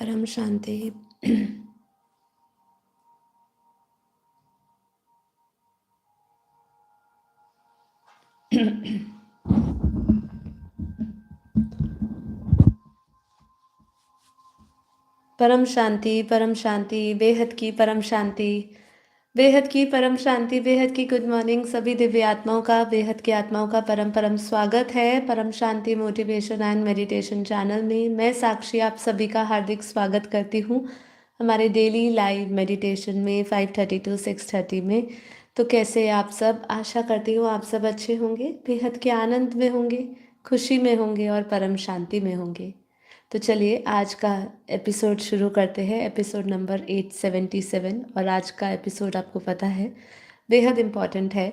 परम शांति। परम शांति, परम शांति, बेहद की परम शांति, बेहद की परम शांति, बेहद की गुड मॉर्निंग सभी दिव्य आत्माओं का, बेहद की आत्माओं का परम परम स्वागत है परम शांति मोटिवेशन एंड मेडिटेशन चैनल में। मैं साक्षी आप सभी का हार्दिक स्वागत करती हूँ हमारे डेली लाइव मेडिटेशन में 5:30 to 6:30 में। तो कैसे आप सब? आशा करती हूँ आप सब अच्छे होंगे, बेहद के आनंद में होंगे, खुशी में होंगे और परम शांति में होंगे। तो चलिए आज का एपिसोड शुरू करते हैं, एपिसोड नंबर 877। और आज का एपिसोड आपको पता है बेहद इम्पॉर्टेंट है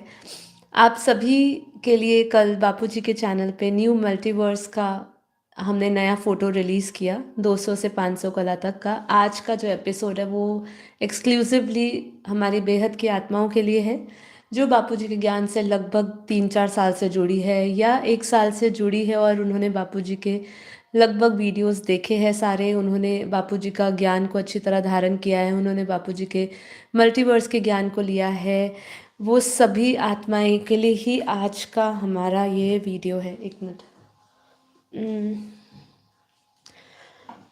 आप सभी के लिए। कल बापूजी के चैनल पे न्यू मल्टीवर्स का हमने नया फ़ोटो रिलीज़ किया, 200 से 500 कला तक का। आज का जो एपिसोड है वो एक्सक्लूसिवली हमारी बेहद की आत्माओं के लिए है जो बापूजी के ज्ञान से लगभग 3-4 साल से जुड़ी है या 1 साल से जुड़ी है और उन्होंने बापूजी के लगभग वीडियोस देखे हैं सारे। उन्होंने बापूजी का ज्ञान को अच्छी तरह धारण किया है, उन्होंने बापूजी के मल्टीवर्स के ज्ञान को लिया है। वो सभी आत्माएं के लिए ही आज का हमारा ये वीडियो है। एक मिनट।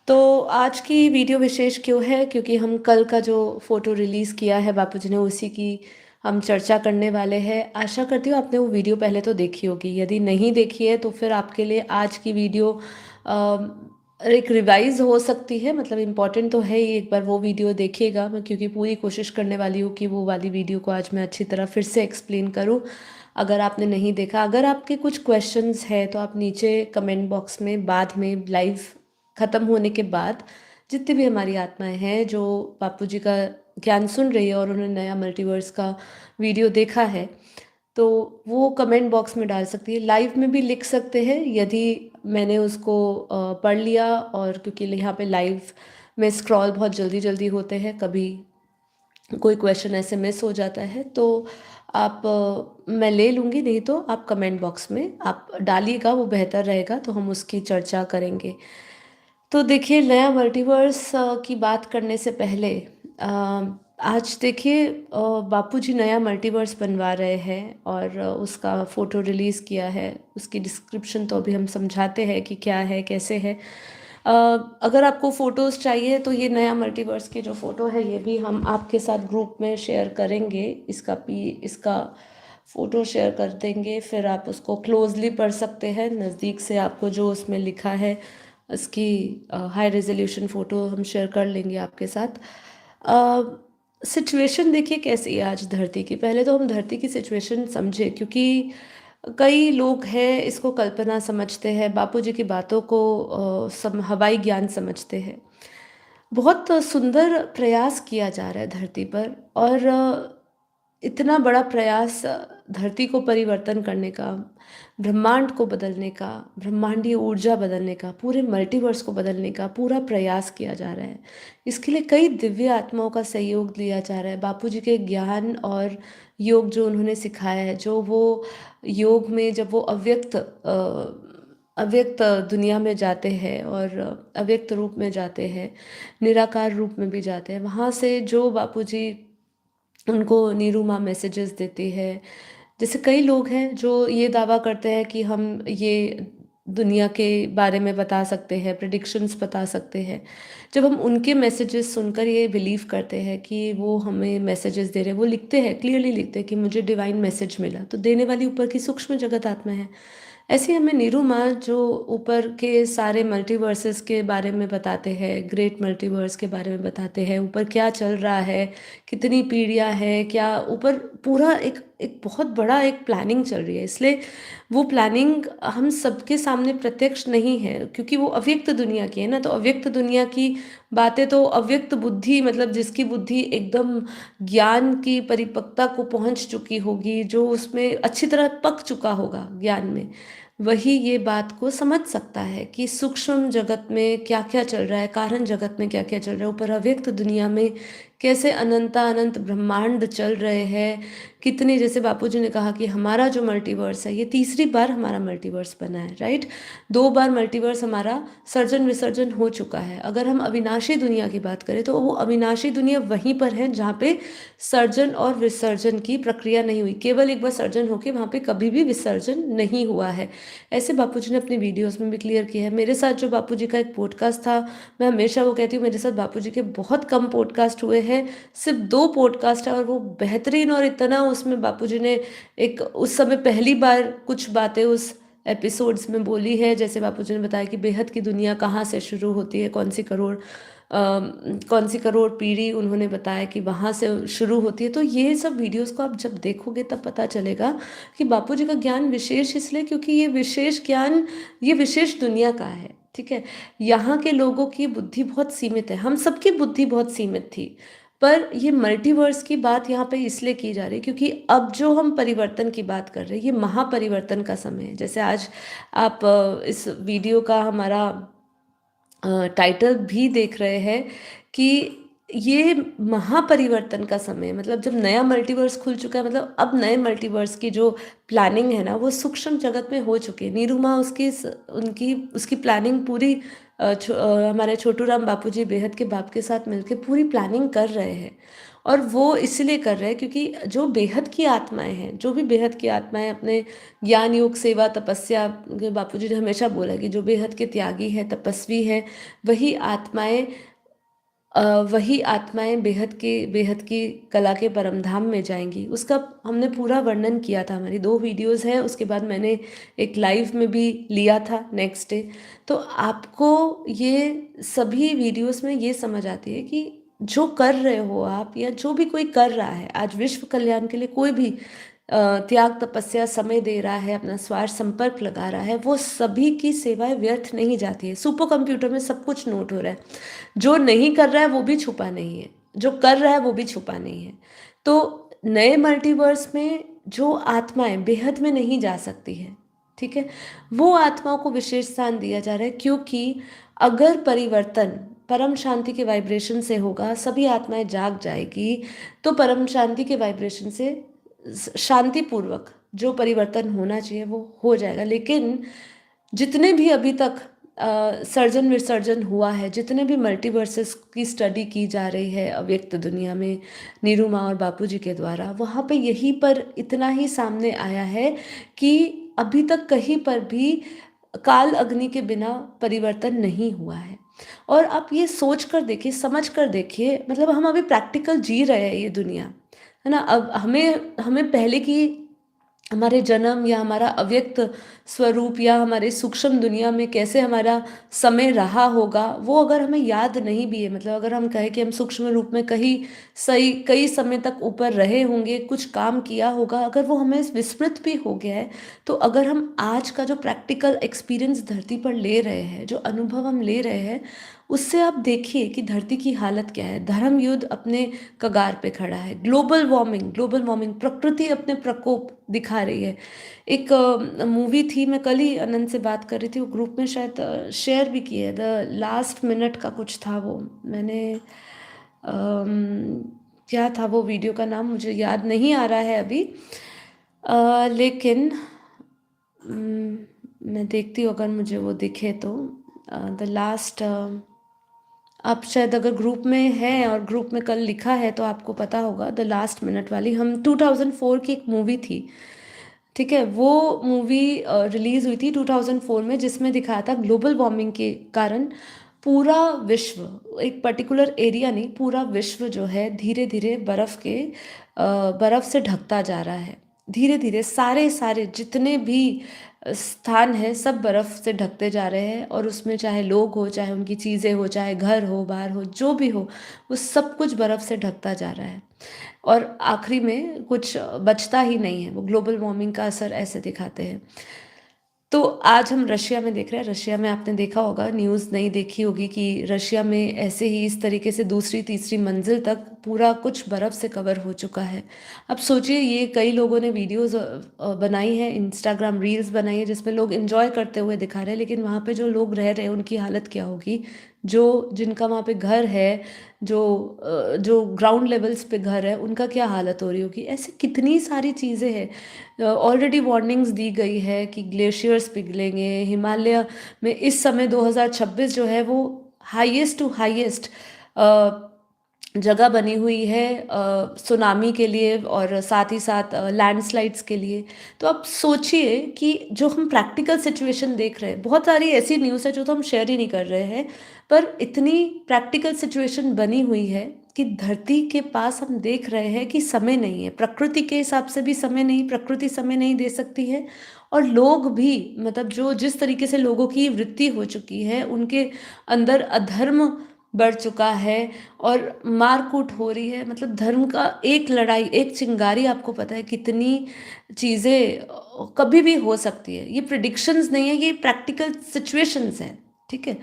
तो आज की वीडियो विशेष क्यों है? क्योंकि हम कल का जो फ़ोटो रिलीज़ किया है बापूजी ने, उसी की हम चर्चा करने वाले हैं। आशा करती हूँ आपने वो वीडियो पहले तो देखी होगी, यदि नहीं देखी है तो फिर आपके लिए आज की वीडियो एक रिवाइज़ हो सकती है। मतलब इम्पॉर्टेंट तो है ही, एक बार वो वीडियो देखिएगा। मैं क्योंकि पूरी कोशिश करने वाली हूँ कि वो वाली वीडियो को आज मैं अच्छी तरह फिर से एक्सप्लेन करूँ अगर आपने नहीं देखा। अगर आपके कुछ क्वेश्चंस हैं तो आप नीचे कमेंट बॉक्स में बाद में लाइव ख़त्म होने के बाद जितनी भी हमारी आत्माएं हैं जो बापूजी का ज्ञान सुन रही है और उन्होंने नया मल्टीवर्स का वीडियो देखा है तो वो कमेंट बॉक्स में डाल सकती है, लाइव में भी लिख सकते हैं यदि मैंने उसको पढ़ लिया। और क्योंकि यहाँ पे लाइव में स्क्रॉल बहुत जल्दी जल्दी होते हैं, कभी कोई क्वेश्चन ऐसे मिस हो जाता है तो आप मैं ले लूँगी, नहीं तो आप कमेंट बॉक्स में आप डालिएगा, वो बेहतर रहेगा, तो हम उसकी चर्चा करेंगे। तो देखिए नया मल्टीवर्स की बात करने से पहले आज देखिए बापूजी नया मल्टीवर्स बनवा रहे हैं और उसका फ़ोटो रिलीज़ किया है। उसकी डिस्क्रिप्शन तो अभी हम समझाते हैं कि क्या है कैसे है। अ, अगर आपको फ़ोटोज़ चाहिए तो ये नया मल्टीवर्स की जो फ़ोटो है ये भी हम आपके साथ ग्रुप में शेयर करेंगे। इसका फ़ोटो शेयर कर देंगे, फिर आप उसको क्लोजली पढ़ सकते हैं नज़दीक से। आपको जो उसमें लिखा है इसकी हाई रेजोल्यूशन फ़ोटो हम शेयर कर लेंगे आपके साथ। सिचुएशन देखिए कैसी है आज धरती की। पहले तो हम धरती की सिचुएशन समझे, क्योंकि कई लोग हैं इसको कल्पना समझते हैं, बापूजी की बातों को हवाई ज्ञान समझते हैं। बहुत सुंदर प्रयास किया जा रहा है धरती पर और इतना बड़ा प्रयास धरती को परिवर्तन करने का, ब्रह्मांड को बदलने का, ब्रह्मांडीय ऊर्जा बदलने का, पूरे मल्टीवर्स को बदलने का पूरा प्रयास किया जा रहा है। इसके लिए कई दिव्य आत्माओं का सहयोग लिया जा रहा है। बापूजी के ज्ञान और योग जो उन्होंने सिखाया है, जो वो योग में जब वो अव्यक्त दुनिया में जाते हैं और अव्यक्त रूप में जाते हैं, निराकार रूप में भी जाते हैं, वहाँ से जो बापूजी उनको निरूमा मैसेजेस देती है। जैसे कई लोग हैं जो ये दावा करते हैं कि हम ये दुनिया के बारे में बता सकते हैं, प्रेडिक्शंस बता सकते हैं। जब हम उनके मैसेजेस सुनकर ये बिलीव करते हैं कि वो हमें मैसेजेस दे रहे हैं, वो लिखते हैं, क्लियरली लिखते हैं कि मुझे डिवाइन मैसेज मिला, तो देने वाली ऊपर की सूक्ष्म जगत आत्मा है। ऐसे ही हमें नीरू माँ जो ऊपर के सारे मल्टीवर्सेस के बारे में बताते हैं, ग्रेट मल्टीवर्स के बारे में बताते हैं, ऊपर क्या चल रहा है, कितनी पीढ़ियाँ हैं, क्या ऊपर पूरा एक एक बहुत बड़ा एक प्लानिंग चल रही है। इसलिए वो प्लानिंग हम सबके सामने प्रत्यक्ष नहीं है क्योंकि वो अव्यक्त दुनिया की है ना। तो अव्यक्त दुनिया की बातें तो अव्यक्त बुद्धि, मतलब जिसकी बुद्धि एकदम ज्ञान की परिपक्वता को पहुंच चुकी होगी, जो उसमें अच्छी तरह पक चुका होगा ज्ञान में, वही ये बात को समझ सकता है कि सूक्ष्म जगत में क्या क्या चल रहा है, कारण जगत में क्या क्या चल रहा है, ऊपर अव्यक्त दुनिया में कैसे अनंतानंत ब्रह्मांड चल रहे हैं, कितने, जैसे बापूजी ने कहा कि हमारा जो मल्टीवर्स है ये तीसरी बार हमारा मल्टीवर्स बना है, राइट। 2 बार मल्टीवर्स हमारा सर्जन विसर्जन हो चुका है। अगर हम अविनाशी दुनिया की बात करें तो वो अविनाशी दुनिया वहीं पर है जहाँ पे सर्जन और विसर्जन की प्रक्रिया नहीं हुई, केवल एक बार सर्जन होके वहाँ पे कभी भी विसर्जन नहीं हुआ है। ऐसे बापूजी ने अपनी वीडियोस में भी क्लियर किया है। मेरे साथ जो बापूजी का एक पॉडकास्ट था, मैं हमेशा वो कहती हूँ मेरे साथ बापूजी के बहुत कम पॉडकास्ट हुए हैं, सिर्फ 2 पॉडकास्ट है और वो बेहतरीन, और इतना उसमें बापूजी ने एक उस समय पहली बार कुछ बातें उस एपिसोड्स में बोली है। जैसे बापूजी ने बताया कि बेहद की दुनिया कहाँ से शुरू होती है, कौन सी करोड़ पीढ़ी उन्होंने बताया कि वहाँ से शुरू होती है। तो ये सब वीडियोस को आप जब देखोगे तब पता चलेगा कि बापूजी का ज्ञान विशेष इसलिए क्योंकि ये विशेष ज्ञान ये विशेष दुनिया का है, ठीक है। यहाँ के लोगों की बुद्धि बहुत सीमित है, हम सबकी बुद्धि बहुत सीमित थी, पर ये मल्टीवर्स की बात यहाँ पे इसलिए की जा रही है क्योंकि अब जो हम परिवर्तन की बात कर रहे हैं ये महापरिवर्तन का समय है। जैसे आज आप इस वीडियो का हमारा टाइटल भी देख रहे हैं कि ये महापरिवर्तन का समय है। मतलब जब नया मल्टीवर्स खुल चुका है, मतलब अब नए मल्टीवर्स की जो प्लानिंग है ना वो सूक्ष्म जगत में हो चुकी है। नीरुमा उनकी उसकी प्लानिंग पूरी हमारे छोटू राम बापूजी बेहद के बाप के साथ मिलकर पूरी प्लानिंग कर रहे हैं। और वो इसलिए कर रहे हैं क्योंकि जो बेहद की आत्माएं हैं, जो भी बेहद की आत्माएं अपने ज्ञान योग सेवा तपस्या, बापूजी ने हमेशा बोला कि जो बेहद के त्यागी है, तपस्वी है, वही आत्माएं वही आत्माएं बेहद की कला के परमधाम में जाएंगी। उसका हमने पूरा वर्णन किया था, हमारी 2 वीडियोस हैं, उसके बाद मैंने एक लाइव में भी लिया था नेक्स्ट डे। तो आपको ये सभी वीडियोस में ये समझ आती है कि जो कर रहे हो आप या जो भी कोई कर रहा है आज विश्व कल्याण के लिए, कोई भी त्याग तपस्या समय दे रहा है, अपना स्वार्थ संपर्क लगा रहा है, वो सभी की सेवाएं व्यर्थ नहीं जाती है। सुपर कंप्यूटर में सब कुछ नोट हो रहा है। जो नहीं कर रहा है वो भी छुपा नहीं है, जो कर रहा है वो भी छुपा नहीं है। तो नए मल्टीवर्स में जो आत्माएं बेहद में नहीं जा सकती है, ठीक है, वो आत्माओं को विशेष स्थान दिया जा रहा है क्योंकि अगर परिवर्तन परम शांति के वाइब्रेशन से होगा, सभी आत्माएं जाग जाएगी, तो परम शांति के वाइब्रेशन से शांतिपूर्वक जो परिवर्तन होना चाहिए वो हो जाएगा। लेकिन जितने भी अभी तक सर्जन विसर्जन हुआ है, जितने भी मल्टीवर्सेस की स्टडी की जा रही है अव्यक्त दुनिया में नीरुमा और बापूजी के द्वारा, वहाँ पे यही पर इतना ही सामने आया है कि अभी तक कहीं पर भी काल अग्नि के बिना परिवर्तन नहीं हुआ है। और आप ये सोच कर देखिए, समझ कर देखिए, मतलब हम अभी प्रैक्टिकल जी रहे हैं ये दुनिया, है ना। अब हमें हमें पहले की हमारे जन्म या हमारा अव्यक्त स्वरूप या हमारे सूक्ष्म दुनिया में कैसे हमारा समय रहा होगा वो अगर हमें याद नहीं भी है, मतलब अगर हम कहें कि हम सूक्ष्म रूप में कई समय तक ऊपर रहे होंगे, कुछ काम किया होगा, अगर वो हमें विस्मृत भी हो गया है, तो अगर हम आज का जो प्रैक्टिकल एक्सपीरियंस धरती पर ले रहे हैं, जो अनुभव हम ले रहे हैं, उससे आप देखिए कि धरती की हालत क्या है। धर्म युद्ध अपने कगार पे खड़ा है, ग्लोबल वार्मिंग, प्रकृति अपने प्रकोप दिखा रही है। एक मूवी थी, मैं कल ही अनंत से बात कर रही थी, वो ग्रुप में शायद शेयर भी की है, द लास्ट मिनट का कुछ था, वो मैंने क्या था वो वीडियो का नाम मुझे याद नहीं आ रहा है अभी, लेकिन मैं देखती हूँ अगर मुझे वो दिखे तो। द लास्ट, आप शायद अगर ग्रुप में हैं और ग्रुप में कल लिखा है तो आपको पता होगा, द लास्ट मिनट वाली, हम 2004 की एक मूवी थी, ठीक है, वो मूवी रिलीज हुई थी 2004 में, जिसमें दिखाया था ग्लोबल वार्मिंग के कारण पूरा विश्व, एक पर्टिकुलर एरिया नहीं, पूरा विश्व जो है धीरे धीरे बर्फ से ढकता जा रहा है। धीरे धीरे सारे सारे जितने भी स्थान है सब बर्फ से ढकते जा रहे हैं, और उसमें चाहे लोग हो, चाहे उनकी चीज़ें हो, चाहे घर हो, बाहर हो, जो भी हो, वो सब कुछ बर्फ से ढकता जा रहा है और आखिरी में कुछ बचता ही नहीं है। वो ग्लोबल वार्मिंग का असर ऐसे दिखाते हैं। तो आज हम रशिया में देख रहे हैं, रशिया में आपने देखा होगा, न्यूज़ नहीं देखी होगी, कि रशिया में ऐसे ही इस तरीके से दूसरी तीसरी मंजिल तक पूरा कुछ बर्फ़ से कवर हो चुका है। अब सोचिए, ये कई लोगों ने वीडियोस बनाई है, इंस्टाग्राम रील्स बनाई है, जिसमें लोग एंजॉय करते हुए दिखा रहे हैं, लेकिन वहाँ पे जो लोग रह रहे हैं उनकी हालत क्या होगी, जो जिनका वहाँ पे घर है, जो ग्राउंड लेवल्स पे घर है, उनका क्या हालत हो रही होगी। ऐसे कितनी सारी चीज़ें हैं। ऑलरेडी वार्निंग्स दी गई है कि ग्लेशियर्स पिघलेंगे, हिमालय में इस समय 2026 जो है वो हाईएस्ट टू हाईएस्ट जगह बनी हुई है सुनामी के लिए और साथ ही साथ लैंडस्लाइड्स के लिए। तो आप सोचिए कि जो हम प्रैक्टिकल सिचुएशन देख रहे हैं, बहुत सारी ऐसी न्यूज़ है जो तो हम शेयर ही नहीं कर रहे हैं, पर इतनी प्रैक्टिकल सिचुएशन बनी हुई है कि धरती के पास हम देख रहे हैं कि समय नहीं है, प्रकृति के हिसाब से भी समय नहीं, प्रकृति समय नहीं दे सकती है। और लोग भी, मतलब जो जिस तरीके से लोगों की वृत्ति हो चुकी है, उनके अंदर अधर्म बढ़ चुका है और मारकूट हो रही है। मतलब धर्म का एक लड़ाई, एक चिंगारी, आपको पता है कितनी चीज़ें कभी भी हो सकती है। ये प्रिडिक्शंस नहीं है, ये प्रैक्टिकल सिचुएशंस हैं। ठीक है,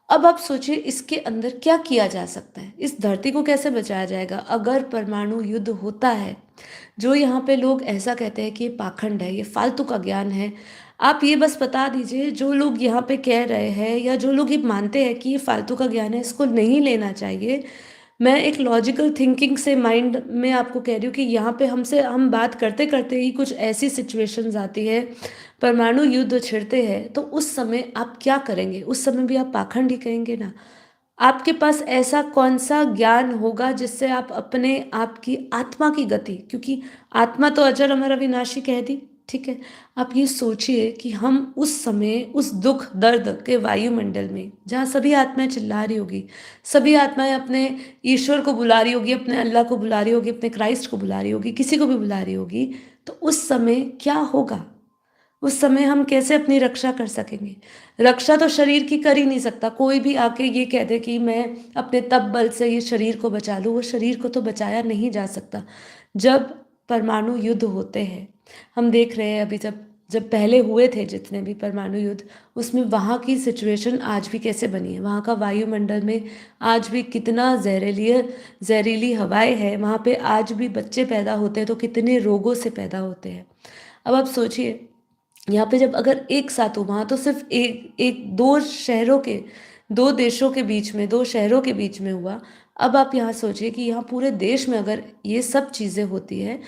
अब आप सोचिए इसके अंदर क्या किया जा सकता है, इस धरती को कैसे बचाया जाएगा अगर परमाणु युद्ध होता है। जो यहाँ पे लोग ऐसा कहते हैं कि ये पाखंड है, ये फालतू का ज्ञान है, आप ये बस बता दीजिए जो लोग यहाँ पे कह रहे हैं या जो लोग ये मानते हैं कि ये फालतू का ज्ञान है, इसको नहीं लेना चाहिए। मैं एक लॉजिकल थिंकिंग से माइंड में आपको कह रही हूँ कि यहाँ पे हम बात करते करते ही कुछ ऐसी सिचुएशंस आती है, परमाणु युद्ध छिड़ते हैं, तो उस समय आप क्या करेंगे? उस समय भी आप पाखंड ही कहेंगे ना। आपके पास ऐसा कौन सा ज्ञान होगा जिससे आप अपने आप की आत्मा की गति, क्योंकि आत्मा तो अजर अमर अविनाशी कह दी। ठीक है, आप ये सोचिए कि हम उस समय उस दुख दर्द के वायुमंडल में जहाँ सभी आत्माएं चिल्ला रही होगी, सभी आत्माएं अपने ईश्वर को बुला रही होगी, अपने अल्लाह को बुला रही होगी, अपने क्राइस्ट को बुला रही होगी, किसी को भी बुला रही होगी, तो उस समय क्या होगा? उस समय हम कैसे अपनी रक्षा कर सकेंगे? रक्षा तो शरीर की कर ही नहीं सकता। कोई भी आके ये कह दे कि मैं अपने तप बल से ये शरीर को बचा लूँ, वो शरीर को तो बचाया नहीं जा सकता। जब परमाणु युद्ध होते हैं, हम देख रहे हैं अभी जब जब पहले हुए थे जितने भी परमाणु युद्ध, उसमें वहाँ की सिचुएशन आज भी कैसे बनी है, वहाँ का वायुमंडल में आज भी कितना जहरीली हवाएं हैं, वहाँ पे आज भी बच्चे पैदा होते हैं तो कितने रोगों से पैदा होते हैं। अब आप सोचिए, यहाँ पे जब अगर एक साथ हो, वहाँ तो सिर्फ एक एक दो शहरों के, दो देशों के बीच में, दो शहरों के बीच में हुआ। अब आप यहाँ सोचिए कि यहाँ पूरे देश में अगर ये सब चीज़ें होती है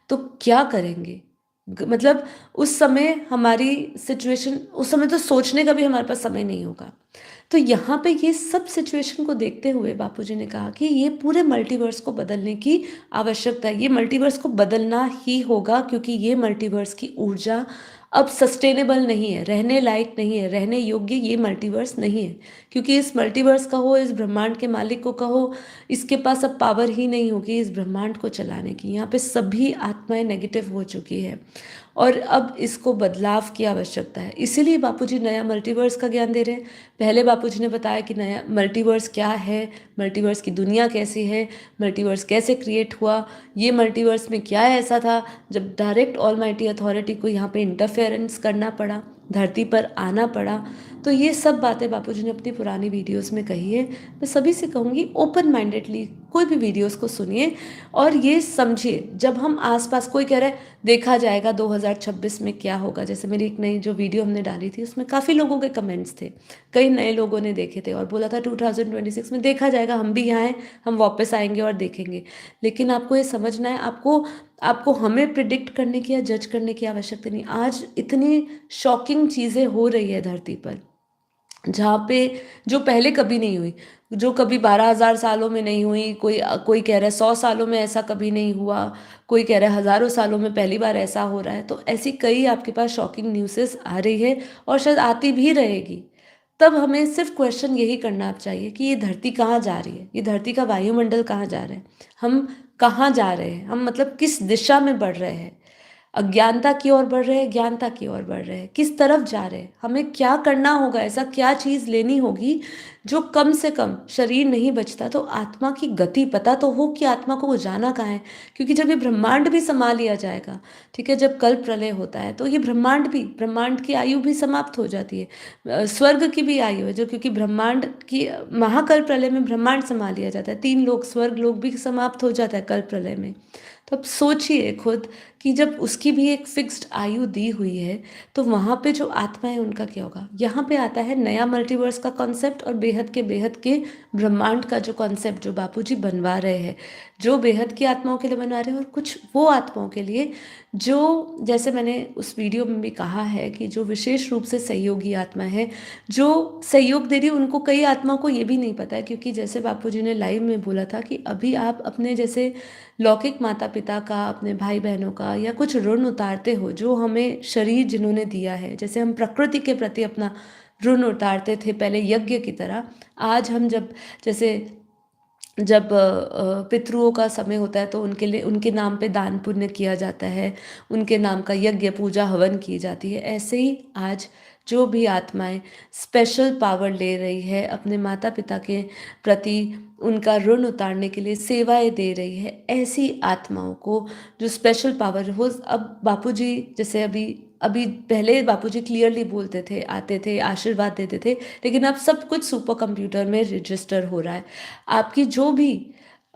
तो क्या करेंगे? मतलब उस समय हमारी सिचुएशन, उस समय तो सोचने का भी हमारे पास समय नहीं होगा। तो यहाँ पे ये सब सिचुएशन को देखते हुए बापूजी ने कहा कि ये पूरे मल्टीवर्स को बदलने की आवश्यकता है। ये मल्टीवर्स को बदलना ही होगा क्योंकि ये मल्टीवर्स की ऊर्जा अब सस्टेनेबल नहीं है, रहने लायक नहीं है, रहने योग्य ये मल्टीवर्स नहीं है। क्योंकि इस मल्टीवर्स का हो, इस ब्रह्मांड के मालिक को कहो, इसके पास अब पावर ही नहीं होगी इस ब्रह्मांड को चलाने की। यहाँ पे सभी आत्माएं नेगेटिव हो चुकी है और अब इसको बदलाव की आवश्यकता है। इसीलिए बापूजी नया मल्टीवर्स का ज्ञान दे रहे हैं। पहले बापूजी ने बताया कि नया मल्टीवर्स क्या है, मल्टीवर्स की दुनिया कैसी है, मल्टीवर्स कैसे क्रिएट हुआ, ये मल्टीवर्स में क्या ऐसा था जब डायरेक्ट ऑलमाइटी अथॉरिटी को यहाँ पे इंटरफेरेंस करना पड़ा, धरती पर आना पड़ा। तो ये सब बातें बापूजी ने अपनी पुरानी वीडियोस में कही है। मैं सभी से कहूँगी ओपन माइंडेडली कोई भी वीडियोस को सुनिए और ये समझिए, जब हम आसपास कोई कह रहा है देखा जाएगा 2026 में क्या होगा, जैसे मेरी एक नई जो वीडियो हमने डाली थी उसमें काफ़ी लोगों के कमेंट्स थे, कई नए लोगों ने देखे थे और बोला था 2026 में देखा जाएगा, हम भी यहाँ हैं, हम वापस आएंगे और देखेंगे। लेकिन आपको ये समझना है, आपको आपको हमें प्रिडिक्ट करने की या जज करने की आवश्यकता नहीं। आज इतनी शॉकिंग चीज़ें हो रही है धरती पर जहाँ पे जो पहले कभी नहीं हुई, जो कभी 12,000 सालों में नहीं हुई, कोई कोई कह रहा है 100 सालों में ऐसा कभी नहीं हुआ, कोई कह रहा है हज़ारों सालों में पहली बार ऐसा हो रहा है। तो ऐसी कई आपके पास शॉकिंग न्यूज़ेस आ रही है और शायद आती भी रहेगी। तब हमें सिर्फ क्वेश्चन यही करना चाहिए कि ये धरती कहाँ जा रही है, ये धरती का वायुमंडल कहाँ जा रहा है, हम कहाँ जा रहे हैं, हम मतलब किस दिशा में बढ़ रहे हैं, अज्ञानता की ओर बढ़ रहे हैं, ज्ञानता की ओर बढ़ रहे हैं, किस तरफ जा रहे हैं, हमें क्या करना होगा, ऐसा क्या चीज़ लेनी होगी जो कम से कम, शरीर नहीं बचता तो आत्मा की गति पता तो हो कि आत्मा को वो जाना कहाँ है। क्योंकि जब ये ब्रह्मांड भी समा लिया जाएगा, ठीक है, जब कल प्रलय होता है तो ये ब्रह्मांड की आयु भी समाप्त हो जाती है, स्वर्ग की भी आयु है जो, क्योंकि ब्रह्मांड की महाकल प्रलय में ब्रह्मांड समा लिया जाता है, 3 लोग स्वर्ग लोग भी समाप्त हो जाता है कल प्रलय में। तो अब सोचिए खुद कि जब उसकी भी एक फिक्स्ड आयु दी हुई है तो वहाँ पे जो आत्मा है उनका क्या होगा। यहाँ पे आता है नया मल्टीवर्स का कॉन्सेप्ट और बेहद के ब्रह्मांड का जो कॉन्सेप्ट जो बापूजी बनवा रहे हैं, जो बेहद की आत्माओं के लिए बनवा रहे हैं, और कुछ वो आत्माओं के लिए जो, जैसे मैंने उस वीडियो में भी कहा है कि जो विशेष रूप से सहयोगी आत्मा है, जो सहयोग दे रही है, उनको कई आत्माओं को ये भी नहीं पता है, क्योंकि जैसे बापूजी ने लाइव में बोला था कि अभी आप अपने जैसे लौकिक माता पिता का, अपने भाई बहनों का या कुछ ऋण उतारते हो, जो हमें शरीर जिन्होंने दिया है, जैसे हम प्रकृति के प्रति अपना ऋण उतारते थे पहले यज्ञ की तरह, आज हम जैसे जब पितरुओं का समय होता है तो उनके लिए, उनके नाम पे दान पुण्य किया जाता है, उनके नाम का यज्ञ पूजा हवन की जाती है, ऐसे ही आज जो भी आत्माएं स्पेशल पावर ले रही है अपने माता पिता के प्रति, उनका ऋण उतारने के लिए सेवाएं दे रही है, ऐसी आत्माओं को जो स्पेशल पावर हो, अब बापूजी जैसे अभी अभी पहले बापूजी क्लियरली बोलते थे, आते थे, आशीर्वाद देते थे, लेकिन अब सब कुछ सुपर कंप्यूटर में रजिस्टर हो रहा है। आपकी जो भी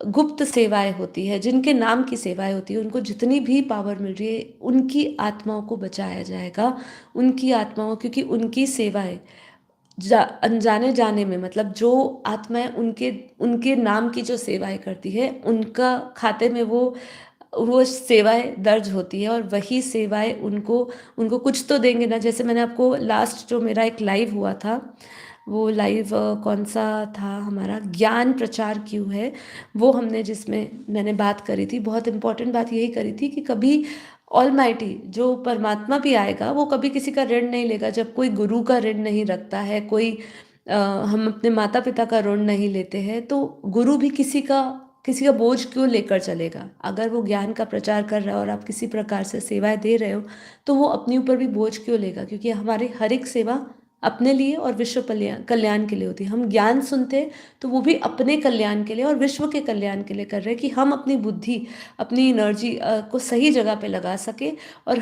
गुप्त सेवाएं होती है, जिनके नाम की सेवाएं होती है, उनको जितनी भी पावर मिल रही है, उनकी आत्माओं को बचाया जाएगा, उनकी आत्माओं, क्योंकि उनकी सेवाएं अनजाने जाने में, मतलब जो आत्माएं उनके उनके नाम की जो सेवाएं करती है, उनका खाते में वो सेवाएं दर्ज होती है, और वही सेवाएं उनको उनको कुछ तो देंगे ना। जैसे मैंने आपको लास्ट जो मेरा एक लाइव हुआ था, वो लाइव कौन सा था हमारा, ज्ञान प्रचार क्यों है, वो हमने, जिसमें मैंने बात करी थी, बहुत इम्पोर्टेंट बात यही करी थी कि कभी ऑलमाइटी जो परमात्मा भी आएगा, वो कभी किसी का ऋण नहीं लेगा। जब कोई गुरु का ऋण नहीं रखता है, हम अपने माता पिता का ऋण नहीं लेते हैं, तो गुरु भी किसी का बोझ क्यों लेकर चलेगा। अगर वो ज्ञान का प्रचार कर रहा है और आप किसी प्रकार से सेवाएं दे रहे हो, तो वो अपने ऊपर भी बोझ क्यों लेगा, क्योंकि हमारी हर एक सेवा अपने लिए और विश्व कल्याण के लिए होती है। हम ज्ञान सुनते हैं तो वो भी अपने कल्याण के लिए और विश्व के कल्याण के लिए कर रहे हैं, कि हम अपनी बुद्धि, अपनी एनर्जी को सही जगह पे लगा सके, और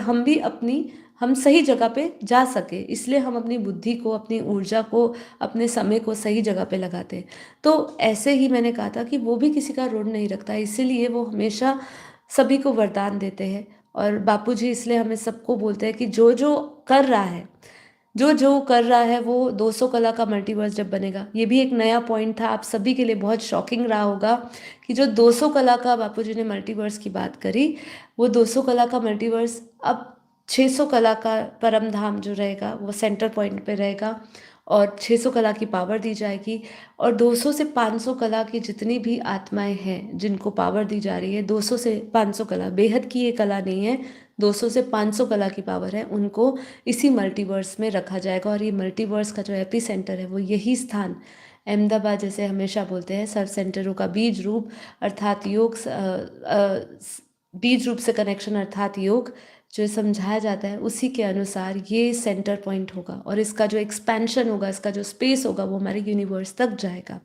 हम सही जगह पे जा सके। इसलिए हम अपनी बुद्धि को, अपनी ऊर्जा को, अपने समय को सही जगह पे लगाते हैं। तो ऐसे ही मैंने कहा था कि वो भी किसी का ऋण नहीं रखता, इसीलिए वो हमेशा सभी को वरदान देते हैं। और बापूजी इसलिए हमें सबको बोलते हैं कि जो जो कर रहा है, जो जो कर रहा है, वो 200 कला का मल्टीवर्स जब बनेगा, ये भी एक नया पॉइंट था, आप सभी के लिए बहुत शॉकिंग रहा होगा कि जो 200 कला का बापूजी ने मल्टीवर्स की बात करी, वो 200 कला का मल्टीवर्स अब 600 कला का परम धाम जो रहेगा, वो सेंटर पॉइंट पे रहेगा, और 600 कला की पावर दी जाएगी। और 200 से 500 कला की जितनी भी आत्माएं हैं जिनको पावर दी जा रही है, 200 से 500 कला, बेहद की ये कला नहीं है, 200 से 500 कला की पावर है, उनको इसी मल्टीवर्स में रखा जाएगा। और ये मल्टीवर्स का जो एपी सेंटर है, वो यही स्थान अहमदाबाद, जैसे हमेशा बोलते हैं, सर्व सेंटरों का बीज रूप अर्थात योग, बीज रूप से कनेक्शन अर्थात योग जो समझाया जाता है, उसी के अनुसार ये सेंटर पॉइंट होगा, और इसका जो एक्सपेंशन होगा, इसका जो स्पेस होगा, वो हमारे यूनिवर्स तक जाएगा।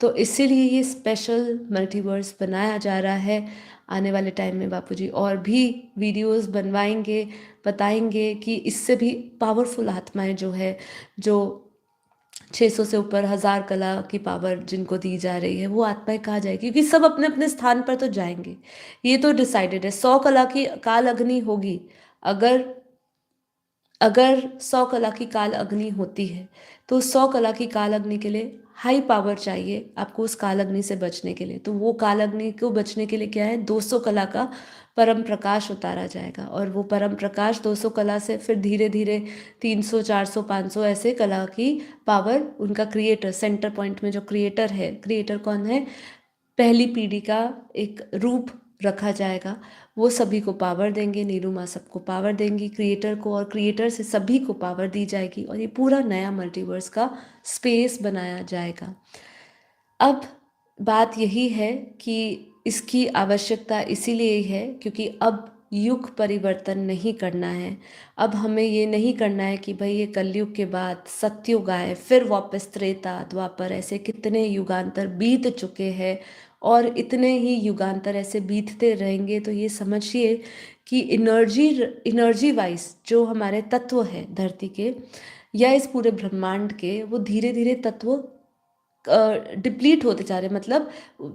तो इसीलिए ये स्पेशल मल्टीवर्स बनाया जा रहा है। आने वाले टाइम में बापूजी और भी वीडियोस बनवाएंगे, बताएंगे कि इससे भी पावरफुल आत्माएं जो है, जो 600 से ऊपर 1000 कला की पावर जिनको दी जा रही है, वो आत्माएं कहाँ जाएगी, क्योंकि सब अपने अपने स्थान पर तो जाएंगे, ये तो डिसाइडेड है। 100 कला की काल अग्नि होगी, अगर अगर 100 कला की काल अग्नि होती है, तो 100 कला की काल अग्नि के लिए हाई पावर चाहिए आपको उस काल अग्नि से बचने के लिए। तो वो काल अग्नि को बचने के लिए क्या है, 200 कला का परम प्रकाश उतारा जाएगा, और वो परम प्रकाश 200 कला से फिर धीरे धीरे 300, 400, 500 ऐसे कला की पावर, उनका क्रिएटर, सेंटर पॉइंट में जो क्रिएटर है, क्रिएटर कौन है, पहली पीढ़ी का एक रूप रखा जाएगा, वो सभी को पावर देंगे, नीरू माँ सबको पावर देंगी, क्रिएटर को, और क्रिएटर से सभी को पावर दी जाएगी, और ये पूरा नया मल्टीवर्स का स्पेस बनाया जाएगा। अब बात यही है कि इसकी आवश्यकता इसीलिए है क्योंकि अब युग परिवर्तन नहीं करना है। अब हमें ये नहीं करना है कि भाई ये कलयुग के बाद सतयुग आए, फिर वापस त्रेता द्वापर, ऐसे कितने युगांतर बीत चुके हैं और इतने ही युगांतर ऐसे बीतते रहेंगे। तो ये समझिए कि एनर्जी वाइज जो हमारे तत्व है धरती के या इस पूरे ब्रह्मांड के, वो धीरे धीरे तत्व डिप्लीट होते जा रहे हैं, मतलब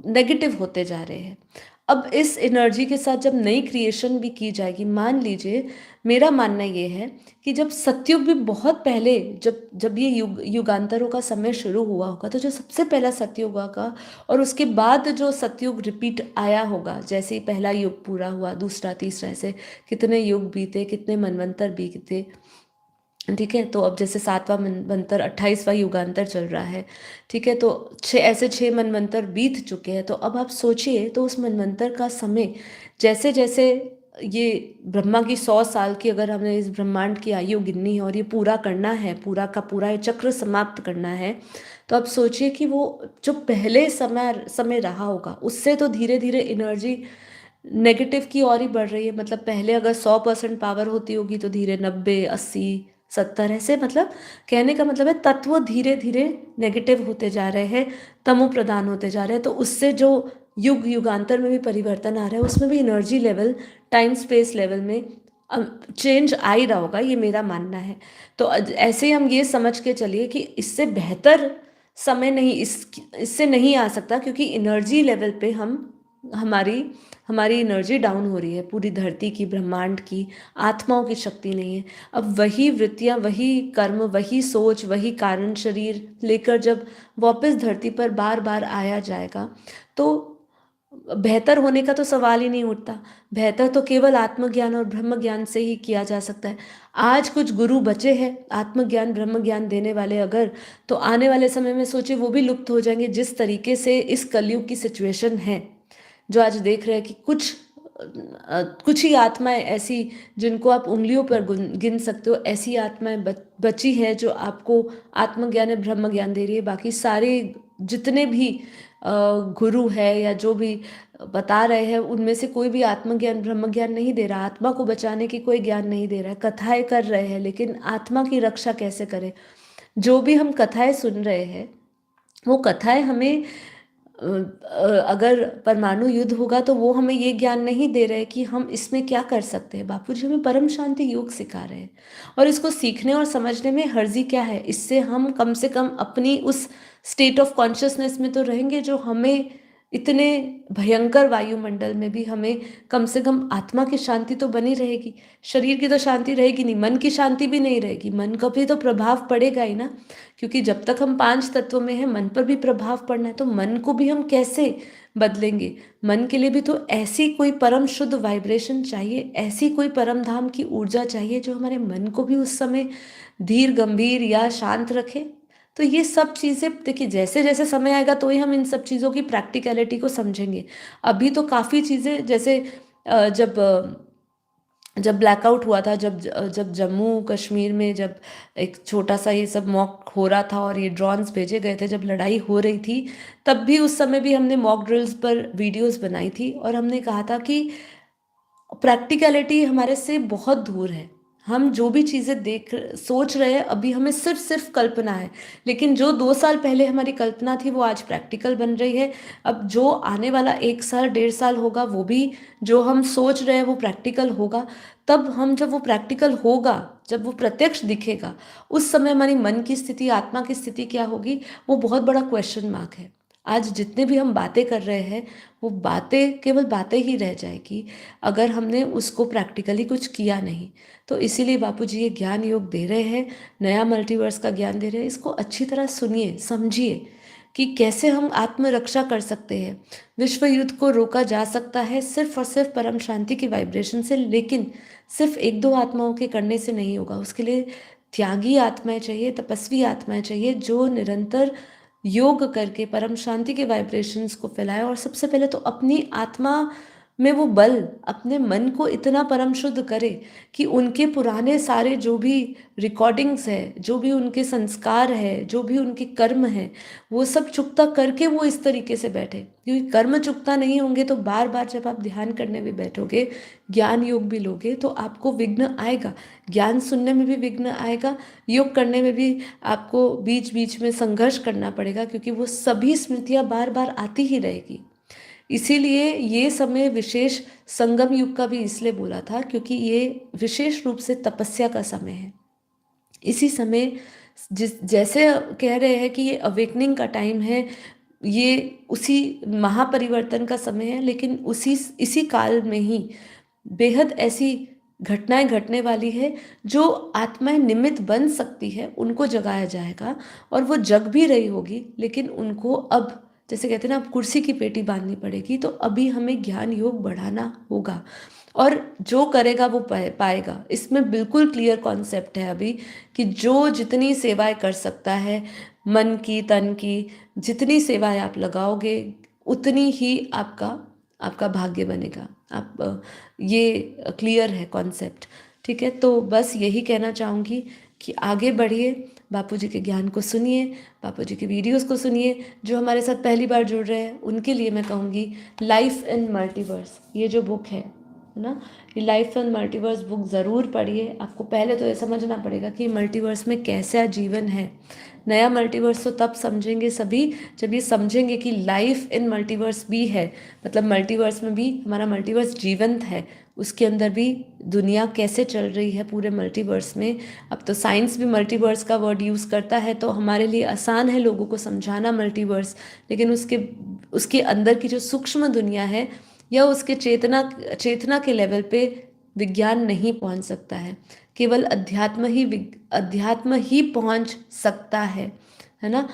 नेगेटिव होते जा रहे हैं। अब इस एनर्जी के साथ जब नई क्रिएशन भी की जाएगी, मान लीजिए, मेरा मानना ये है कि जब सतयुग भी बहुत पहले, जब जब ये युगांतरों का समय शुरू हुआ होगा, तो जो सबसे पहला सतयुग होगा और उसके बाद जो सतयुग रिपीट आया होगा, जैसे ही पहला युग पूरा हुआ, दूसरा, तीसरा, ऐसे कितने युग बीते, कितने मनवंतर बीते, ठीक है। तो अब जैसे सातवां मनवंतर, 28वां युगांतर चल रहा है, ठीक है। तो ऐसे 6 मनवंतर बीत चुके हैं। तो अब आप सोचिए, तो उस मनवंतर का समय, जैसे जैसे ये ब्रह्मा की 100 साल की अगर हमने इस ब्रह्मांड की आयु गिननी है और ये पूरा करना है, पूरा का पूरा ये चक्र समाप्त करना है, तो अब सोचिए कि वो जो पहले समय समय रहा होगा, उससे तो धीरे धीरे एनर्जी नेगेटिव की ओर ही बढ़ रही है। मतलब पहले अगर 100% पावर होती होगी, तो धीरे 90, 80, 70, ऐसे, मतलब कहने का मतलब है तत्व धीरे धीरे नेगेटिव होते जा रहे हैं, तमो प्रधान होते जा रहे हैं। तो उससे जो युग युगांतर में भी परिवर्तन आ रहा है, उसमें भी energy level, time space level में चेंज आ ही रहा होगा, ये मेरा मानना है। तो ऐसे ही हम ये समझ के चलिए कि इससे बेहतर समय नहीं, इससे नहीं आ सकता, क्योंकि एनर्जी लेवल पे हम हमारी हमारी एनर्जी डाउन हो रही है, पूरी धरती की, ब्रह्मांड की, आत्माओं की शक्ति नहीं है। अब वही वृत्तियां, वही कर्म, वही सोच, वही कारण शरीर लेकर जब वापस धरती पर बार बार आया जाएगा, तो बेहतर होने का तो सवाल ही नहीं उठता। बेहतर तो केवल आत्मज्ञान और ब्रह्म ज्ञान से ही किया जा सकता है। आज कुछ गुरु बचे हैं आत्मज्ञान ब्रह्म ज्ञान देने वाले, अगर, तो आने वाले समय में सोचिए वो भी लुप्त हो जाएंगे। जिस तरीके से इस कलयुग की सिचुएशन है, जो आज देख रहे हैं कि कुछ ही आत्माएं ऐसी, जिनको आप उंगलियों पर गिन सकते हो, ऐसी आत्माएं बची है जो आपको आत्मज्ञान या ब्रह्म ज्ञान दे रही है। बाकी सारे जितने भी गुरु है या जो भी बता रहे हैं, उनमें से कोई भी आत्मज्ञान ब्रह्म ज्ञान नहीं दे रहा, आत्मा को बचाने की कोई ज्ञान नहीं दे रहा है। कथाएं कर रहे हैं, लेकिन आत्मा की रक्षा कैसे करें। जो भी हम कथाएं सुन रहे हैं, वो कथाएं हमें अगर परमाणु युद्ध होगा, तो वो हमें ये ज्ञान नहीं दे रहे कि हम इसमें क्या कर सकते हैं। बापूजी हमें परम शांति योग सिखा रहे हैं, और इसको सीखने और समझने में हर्जी क्या है। इससे हम कम से कम अपनी उस स्टेट ऑफ कॉन्शियसनेस में तो रहेंगे, जो हमें इतने भयंकर वायुमंडल में भी हमें कम से कम आत्मा की शांति तो बनी रहेगी। शरीर की तो शांति रहेगी नहीं, मन की शांति भी नहीं रहेगी। मन का भी तो प्रभाव पड़ेगा ही ना, क्योंकि जब तक हम 5 तत्वों में हैं, मन पर भी प्रभाव पड़ना है। तो मन को भी हम कैसे बदलेंगे। मन के लिए भी तो ऐसी कोई परम शुद्ध वाइब्रेशन चाहिए, ऐसी कोई परम धाम की ऊर्जा चाहिए, जो हमारे मन को भी उस समय धीर गंभीर या शांत रखे। तो ये सब चीज़ें देखिए, जैसे जैसे समय आएगा तो ही हम इन सब चीज़ों की प्रैक्टिकलिटी को समझेंगे। अभी तो काफ़ी चीज़ें, जैसे जब जब ब्लैकआउट हुआ था, जब जम्मू कश्मीर में जब एक छोटा सा ये सब मॉक हो रहा था और ये ड्रोन्स भेजे गए थे, जब लड़ाई हो रही थी, तब भी उस समय भी हमने मॉक ड्रिल्स पर वीडियोस बनाई थी, और हमने कहा था कि प्रैक्टिकलिटी हमारे से बहुत दूर है। हम जो भी चीज़ें सोच रहे हैं अभी, हमें सिर्फ सिर्फ कल्पना है, लेकिन जो 2 साल पहले हमारी कल्पना थी, वो आज प्रैक्टिकल बन रही है। अब जो आने वाला 1 साल 1.5 साल होगा, वो भी जो हम सोच रहे हैं वो प्रैक्टिकल होगा। तब हम, जब वो प्रैक्टिकल होगा, जब वो प्रत्यक्ष दिखेगा, उस समय हमारी मन की स्थिति, आत्मा की स्थिति क्या होगी, वो बहुत बड़ा क्वेश्चन मार्क है। आज जितने भी हम बातें कर रहे हैं, वो बातें केवल बातें ही रह जाएगी, अगर हमने उसको प्रैक्टिकली कुछ किया नहीं। तो इसीलिए बापूजी ये ज्ञान योग दे रहे हैं, नया मल्टीवर्स का ज्ञान दे रहे हैं। इसको अच्छी तरह सुनिए, समझिए कि कैसे हम आत्मरक्षा कर सकते हैं। विश्व युद्ध को रोका जा सकता है सिर्फ और सिर्फ परम शांति की वाइब्रेशन से, लेकिन सिर्फ 1-2 आत्माओं के करने से नहीं होगा। उसके लिए त्यागी आत्माएं चाहिए, तपस्वी आत्माएं चाहिए, जो निरंतर योग करके परम शांति के वाइब्रेशंस को फैलाए। और सबसे पहले तो अपनी आत्मा में वो बल, अपने मन को इतना परम शुद्ध करे कि उनके पुराने सारे जो भी रिकॉर्डिंग्स है, जो भी उनके संस्कार है, जो भी उनके कर्म है, वो सब चुकता करके वो इस तरीके से बैठे। क्योंकि कर्म चुकता नहीं होंगे तो बार बार जब आप ध्यान करने भी बैठोगे, ज्ञान योग भी लोगे, तो आपको विघ्न आएगा। ज्ञान सुनने में भी विघ्न आएगा, योग करने में भी आपको बीच बीच में संघर्ष करना पड़ेगा, क्योंकि वो सभी स्मृतियाँ बार बार आती ही रहेगी। इसीलिए ये समय विशेष संगम युग का भी इसलिए बोला था, क्योंकि ये विशेष रूप से तपस्या का समय है। इसी समय जैसे कह रहे हैं कि ये अवेकनिंग का टाइम है, ये उसी महापरिवर्तन का समय है, लेकिन उसी इसी काल में ही बेहद ऐसी घटनाएं घटने वाली है जो आत्माएं निमित्त बन सकती है, उनको जगाया जाएगा और वो जग भी रही होगी, लेकिन उनको अब जैसे कहते हैं ना, अब कुर्सी की पेटी बांधनी पड़ेगी। तो अभी हमें ज्ञान योग बढ़ाना होगा और जो करेगा वो पाएगा। इसमें बिल्कुल क्लियर कॉन्सेप्ट है अभी कि जो जितनी सेवाएं कर सकता है, मन की तन की जितनी सेवाएं आप लगाओगे, उतनी ही आपका आपका भाग्य बनेगा। आप ये क्लियर है कॉन्सेप्ट। ठीक है, तो बस यही कहना चाहूँगी कि आगे बढ़िए, बापूजी के ज्ञान को सुनिए, बापूजी के वीडियोस को सुनिए। जो हमारे साथ पहली बार जुड़ रहे हैं उनके लिए मैं कहूँगी लाइफ इन मल्टीवर्स, ये जो बुक है ना, ये लाइफ इन मल्टीवर्स बुक ज़रूर पढ़िए। आपको पहले तो ये समझना पड़ेगा कि मल्टीवर्स में कैसा जीवन है। नया मल्टीवर्स तो तब समझेंगे सभी जब ये समझेंगे कि लाइफ इन मल्टीवर्स भी है, मतलब मल्टीवर्स में भी हमारा मल्टीवर्स जीवंत है, उसके अंदर भी दुनिया कैसे चल रही है पूरे मल्टीवर्स में। अब तो साइंस भी मल्टीवर्स का वर्ड यूज़ करता है, तो हमारे लिए आसान है लोगों को समझाना मल्टीवर्स, लेकिन उसके उसके अंदर की जो सूक्ष्म दुनिया है या उसके चेतना चेतना के लेवल पे विज्ञान नहीं पहुंच सकता है। केवल अध्यात्म ही पहुंच सकता है ना।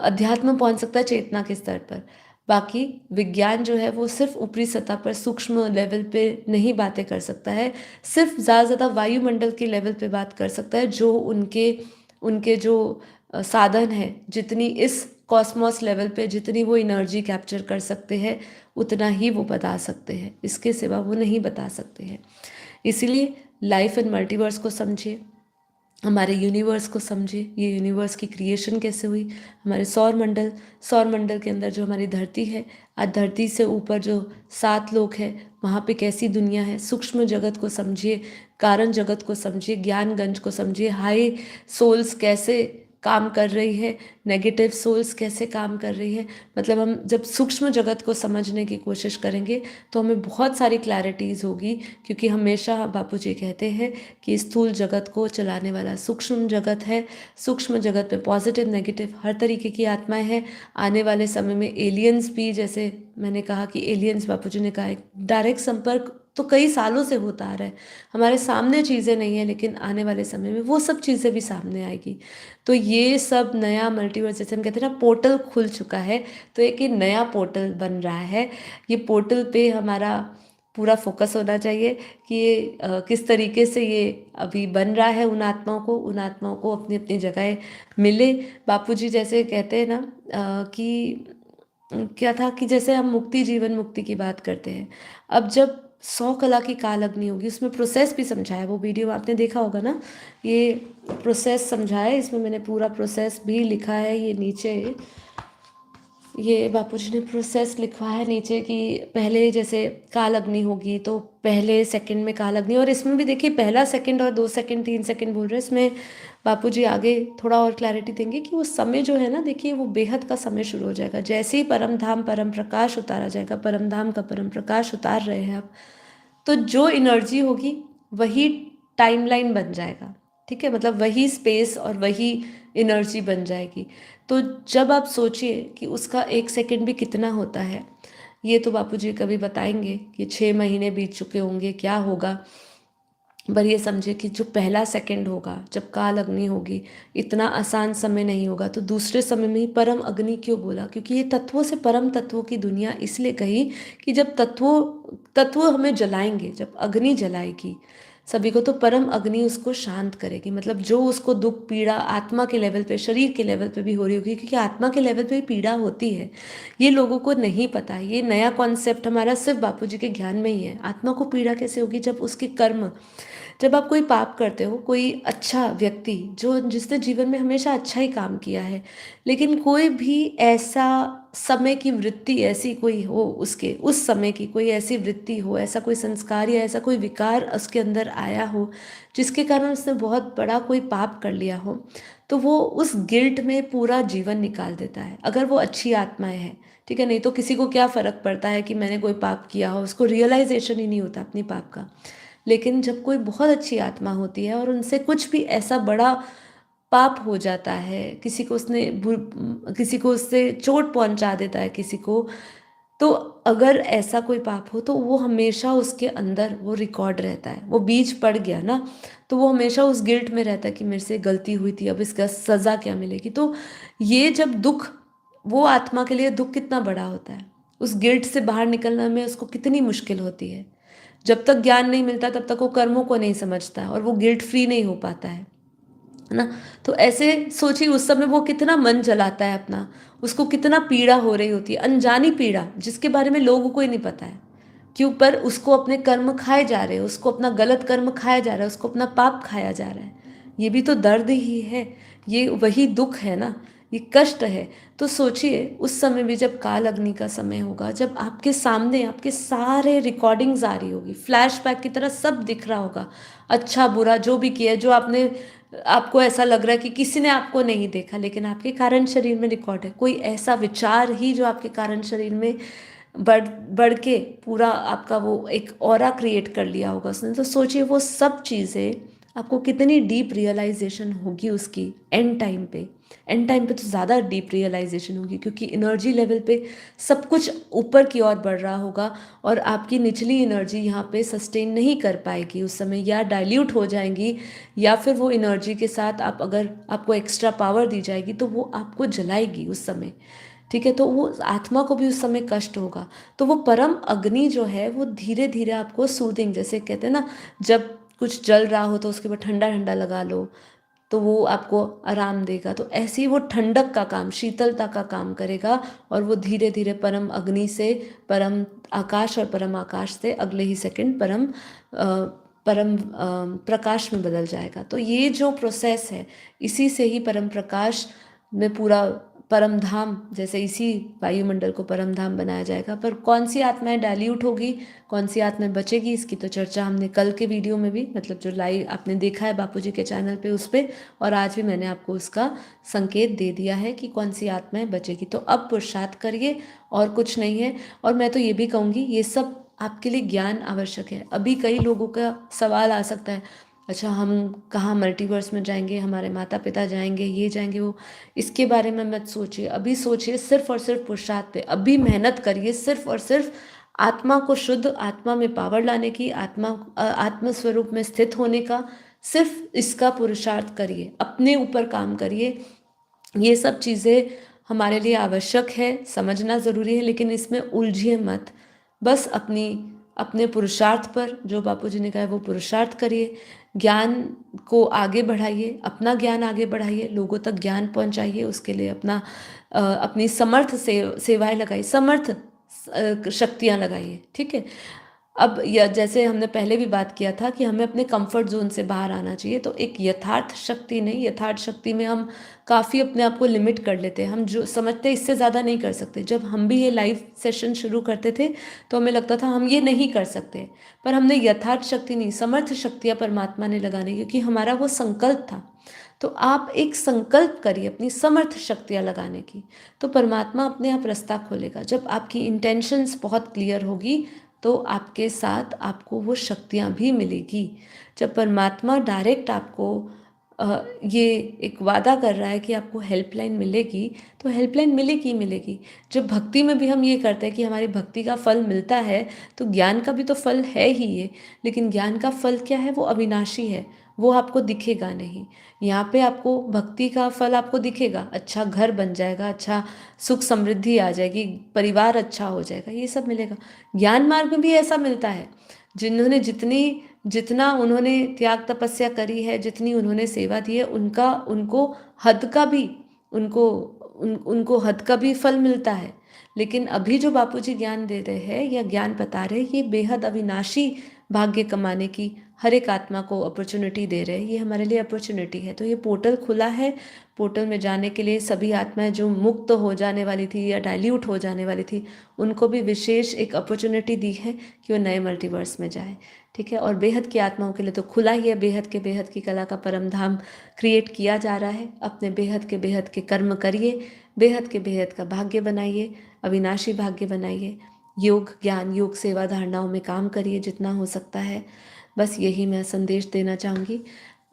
अध्यात्म पहुंच सकता है चेतना के स्तर पर। बाकी विज्ञान जो है वो सिर्फ ऊपरी सतह पर सूक्ष्म लेवल पे नहीं बातें कर सकता है, सिर्फ ज़्यादा वायुमंडल के लेवल पे बात कर सकता है। जो उनके उनके जो साधन है, जितनी इस कॉस्मॉस लेवल पे जितनी वो एनर्जी कैप्चर कर सकते हैं, उतना ही वो बता सकते हैं, इसके सिवा वो नहीं बता सकते हैं। इसीलिए लाइफ एंड मल्टीवर्स को समझिए, हमारे यूनिवर्स को समझे, ये यूनिवर्स की क्रिएशन कैसे हुई, हमारे सौर मंडल के अंदर जो हमारी धरती है, आज धरती से ऊपर जो 7 लोक है, वहाँ पे कैसी दुनिया है। सूक्ष्म जगत को समझिए, कारण जगत को समझिए, ज्ञान गंज को समझिए, हाई सोल्स कैसे काम कर रही है, नेगेटिव सोल्स कैसे काम कर रही है। मतलब हम जब सूक्ष्म जगत को समझने की कोशिश करेंगे तो हमें बहुत सारी क्लैरिटीज़ होगी, क्योंकि हमेशा बापूजी कहते हैं कि स्थूल जगत को चलाने वाला सूक्ष्म जगत है। सूक्ष्म जगत में पॉजिटिव नेगेटिव हर तरीके की आत्माएं हैं। आने वाले समय में एलियंस भी, जैसे मैंने कहा कि एलियंस, बापूजी ने कहा डायरेक्ट संपर्क तो कई सालों से होता आ रहा है, हमारे सामने चीज़ें नहीं है, लेकिन आने वाले समय में वो सब चीज़ें भी सामने आएगी। तो ये सब नया मल्टीवर्स, जैसे हम कहते हैं ना, पोर्टल खुल चुका है, तो एक ये नया पोर्टल बन रहा है। ये पोर्टल पे हमारा पूरा फोकस होना चाहिए कि ये किस तरीके से ये अभी बन रहा है। उन आत्माओं को अपनी अपनी जगह मिले। बापूजी जैसे कहते हैं ना कि क्या था कि जैसे हम मुक्ति, जीवन मुक्ति की बात करते हैं, अब जब 100 कला की काल अग्नि होगी, उसमें प्रोसेस भी समझाया, वो वीडियो आपने देखा होगा ना, ये प्रोसेस समझाया है, इसमें मैंने पूरा प्रोसेस भी लिखा है। ये नीचे ये बापूजी ने प्रोसेस लिखा है नीचे कि पहले जैसे काल अग्नि होगी तो पहले सेकंड में काल अग्नि, और इसमें भी देखिए पहला सेकंड और 2 सेकंड 3 सेकंड बोल रहे हैं। इसमें बापूजी आगे थोड़ा और क्लैरिटी देंगे कि वो समय जो है ना, देखिए वो बेहद का समय शुरू हो जाएगा। जैसे ही परम धाम परम प्रकाश उतारा जाएगा, परम धाम का परम प्रकाश उतार रहे हैं आप, तो जो एनर्जी होगी वही टाइमलाइन बन जाएगा। ठीक है, मतलब वही स्पेस और वही एनर्जी बन जाएगी। तो जब आप सोचिए कि उसका 1 सेकंड भी कितना होता है, ये तो बापूजी कभी बताएंगे कि 6 महीने बीत चुके होंगे, क्या होगा। पर ये समझे कि जो पहला सेकंड होगा, जब काल अग्नि होगी, इतना आसान समय नहीं होगा। तो दूसरे समय में ही परम अग्नि क्यों बोला, क्योंकि ये तत्वों से परम तत्वों की दुनिया इसलिए कही कि जब तत्व हमें जलाएंगे, जब अग्नि जलाएगी सभी को, तो परम अग्नि उसको शांत करेगी। मतलब जो उसको दुख पीड़ा आत्मा के लेवल पे, शरीर के लेवल पे भी हो रही होगी, क्योंकि आत्मा के लेवल पे भी पीड़ा होती है, ये लोगों को नहीं पता। ये नया कॉन्सेप्ट हमारा सिर्फ बापूजी के ज्ञान में ही है। आत्मा को पीड़ा कैसे होगी, जब उसके कर्म, जब आप कोई पाप करते हो, कोई अच्छा व्यक्ति जो जिसने जीवन में हमेशा अच्छा ही काम किया है, लेकिन कोई भी ऐसा समय की वृत्ति ऐसी कोई हो, उसके उस समय की कोई ऐसी वृत्ति हो, ऐसा कोई संस्कार या ऐसा कोई विकार उसके अंदर आया हो, जिसके कारण उसने बहुत बड़ा कोई पाप कर लिया हो, तो वो उस गिल्ट में पूरा जीवन निकाल देता है, अगर वो अच्छी आत्माएं हैं। ठीक है, नहीं तो किसी को क्या फर्क पड़ता है कि मैंने कोई पाप किया हो, उसको रियलाइजेशन ही नहीं होता अपनी पाप का। लेकिन जब कोई बहुत अच्छी आत्मा होती है और उनसे कुछ भी ऐसा बड़ा पाप हो जाता है, किसी को उससे चोट पहुंचा देता है किसी को, तो अगर ऐसा कोई पाप हो तो वो हमेशा उसके अंदर वो रिकॉर्ड रहता है, वो बीज पड़ गया ना, तो वो हमेशा उस गिल्ट में रहता है कि मेरे से गलती हुई थी, अब इसका सज़ा क्या मिलेगी। तो ये जब दुख, वो आत्मा के लिए दुख कितना बड़ा होता है, उस गिल्ट से बाहर निकलना में उसको कितनी मुश्किल होती है। जब तक ज्ञान नहीं मिलता तब तक वो कर्मों को नहीं समझता और वो गिल्ट फ्री नहीं हो पाता है ना। तो ऐसे सोचिए उस समय वो कितना मन जलाता है अपना, उसको कितना पीड़ा हो रही होती है, अनजानी पीड़ा जिसके बारे में लोगों को ही नहीं पता है क्यों, पर उसको अपने कर्म खाए जा रहे हैं, उसको अपना गलत कर्म खाया जा रहा है, उसको अपना पाप खाया जा रहा है। ये भी तो दर्द ही है, ये वही दुख है ना, ये कष्ट है। तो सोचिए उस समय भी जब काल अग्नि का समय होगा, जब आपके सामने आपके सारे रिकॉर्डिंग्स आ रही होगी, फ्लैशबैक की तरह सब दिख रहा होगा, अच्छा बुरा जो भी किया, जो आपने, आपको ऐसा लग रहा है कि किसी ने आपको नहीं देखा लेकिन आपके कारण शरीर में रिकॉर्ड है, कोई ऐसा विचार ही जो आपके कारण शरीर में बढ़ बढ़ के पूरा आपका वो एक ऑरा क्रिएट कर लिया होगा उसने। तो सोचिए वो सब चीज़ें आपको कितनी डीप रियलाइजेशन होगी उसकी एंड टाइम पे। एंड टाइम पे तो ज़्यादा डीप रियलाइजेशन होगी क्योंकि एनर्जी लेवल पे सब कुछ ऊपर की ओर बढ़ रहा होगा और आपकी निचली एनर्जी यहाँ पे सस्टेन नहीं कर पाएगी उस समय, या डाइल्यूट हो जाएंगी, या फिर वो एनर्जी के साथ आप, अगर आपको एक्स्ट्रा पावर दी जाएगी तो वो आपको जलाएगी उस समय। ठीक है, तो वो आत्मा को भी उस समय कष्ट होगा। तो वो परम अग्नि जो है वो धीरे धीरे आपको सूदिंग, जैसे कहते हैं ना, जब कुछ जल रहा हो तो उसके ऊपर ठंडा ठंडा लगा लो तो वो आपको आराम देगा, तो ऐसे ही वो ठंडक का काम, शीतलता का काम करेगा और वो धीरे धीरे परम अग्नि से परम आकाश और परम आकाश से अगले ही सेकंड परम प्रकाश में बदल जाएगा। तो ये जो प्रोसेस है, इसी से ही परम प्रकाश में पूरा परम धाम, जैसे इसी वायुमंडल को परम धाम बनाया जाएगा। पर कौन सी आत्माएं डाइल्यूट होगी, कौन सी आत्माएं बचेगी, इसकी तो चर्चा हमने कल के वीडियो में भी, मतलब जो लाइव आपने देखा है बापूजी के चैनल पे उस पे, और आज भी मैंने आपको उसका संकेत दे दिया है कि कौन सी आत्माएं बचेगी। तो अब पुरुषार्थ करिए और कुछ नहीं है। और मैं तो ये भी कहूँगी ये सब आपके लिए ज्ञान आवश्यक है। अभी कई लोगों का सवाल आ सकता है, अच्छा हम कहाँ मल्टीवर्स में जाएंगे, हमारे माता पिता जाएंगे, ये जाएंगे वो, इसके बारे में मत सोचिए। अभी सोचिए सिर्फ और सिर्फ पुरुषार्थ पे, अभी मेहनत करिए सिर्फ और सिर्फ आत्मा को शुद्ध, आत्मा में पावर लाने की, आत्म स्वरूप में स्थित होने का, सिर्फ इसका पुरुषार्थ करिए, अपने ऊपर काम करिए। ये सब चीज़ें हमारे लिए आवश्यक है, समझना ज़रूरी है, लेकिन इसमें उलझिए मत। बस अपने पुरुषार्थ पर, जो बापूजी ने कहा है वो पुरुषार्थ करिए, ज्ञान को आगे बढ़ाइए, अपना ज्ञान आगे बढ़ाइए, लोगों तक ज्ञान पहुंचाइए, उसके लिए अपनी समर्थ सेवाएं लगाइए, समर्थ शक्तियां लगाइए। ठीक है। अब या जैसे हमने पहले भी बात किया था कि हमें अपने कंफर्ट जोन से बाहर आना चाहिए, तो एक यथार्थ शक्ति नहीं, यथार्थ शक्ति में हम काफ़ी अपने आप को लिमिट कर लेते हैं, हम जो समझते हैं इससे ज़्यादा नहीं कर सकते। जब हम भी ये लाइव सेशन शुरू करते थे तो हमें लगता था हम ये नहीं कर सकते, पर हमने यथार्थ शक्ति नहीं, समर्थ शक्तियाँ परमात्मा ने लगाने, क्योंकि हमारा वो संकल्प था। तो आप एक संकल्प करिए अपनी समर्थ शक्तियाँ लगाने की, तो परमात्मा अपने आप रास्ता खोलेगा। जब आपकी इंटेंशंस बहुत क्लियर होगी तो आपके साथ आपको वो शक्तियाँ भी मिलेगी। जब परमात्मा डायरेक्ट आपको ये एक वादा कर रहा है कि आपको हेल्पलाइन मिलेगी, तो हेल्पलाइन मिलेगी ही मिलेगी। जब भक्ति में भी हम ये करते हैं कि हमारी भक्ति का फल मिलता है, तो ज्ञान का भी तो फल है ही ये, लेकिन ज्ञान का फल क्या है, वो अविनाशी है, वो आपको दिखेगा नहीं। यहाँ पे आपको भक्ति का फल आपको दिखेगा, अच्छा घर बन जाएगा, अच्छा सुख समृद्धि आ जाएगी, परिवार अच्छा हो जाएगा, ये सब मिलेगा। ज्ञान मार्ग में भी ऐसा मिलता है, जिन्होंने जितना उन्होंने त्याग तपस्या करी है, जितनी उन्होंने सेवा दी है, उनका उनको हद का भी उनको हद का भी फल मिलता है। लेकिन अभी जो बापूजी ज्ञान दे रहे हैं या ज्ञान बता रहे हैं, ये बेहद अविनाशी भाग्य कमाने की हर एक आत्मा को अपॉर्चुनिटी दे रहे हैं। ये हमारे लिए अपॉर्चुनिटी है, तो ये पोर्टल खुला है। पोर्टल में जाने के लिए सभी आत्माएं जो मुक्त हो जाने वाली थी या डाइल्यूट हो जाने वाली थी, उनको भी विशेष एक अपॉर्चुनिटी दी है कि वो नए मल्टीवर्स में जाए। ठीक है। और बेहद की आत्माओं के लिए तो खुला ही है, बेहद की कला का परम धाम क्रिएट किया जा रहा है। अपने बेहद के कर्म करिए, बेहद का भाग्य बनाइए, अविनाशी भाग्य बनाइए, योग ज्ञान योग सेवा धारणाओं में काम करिए जितना हो सकता है। बस यही मैं संदेश देना चाहूँगी।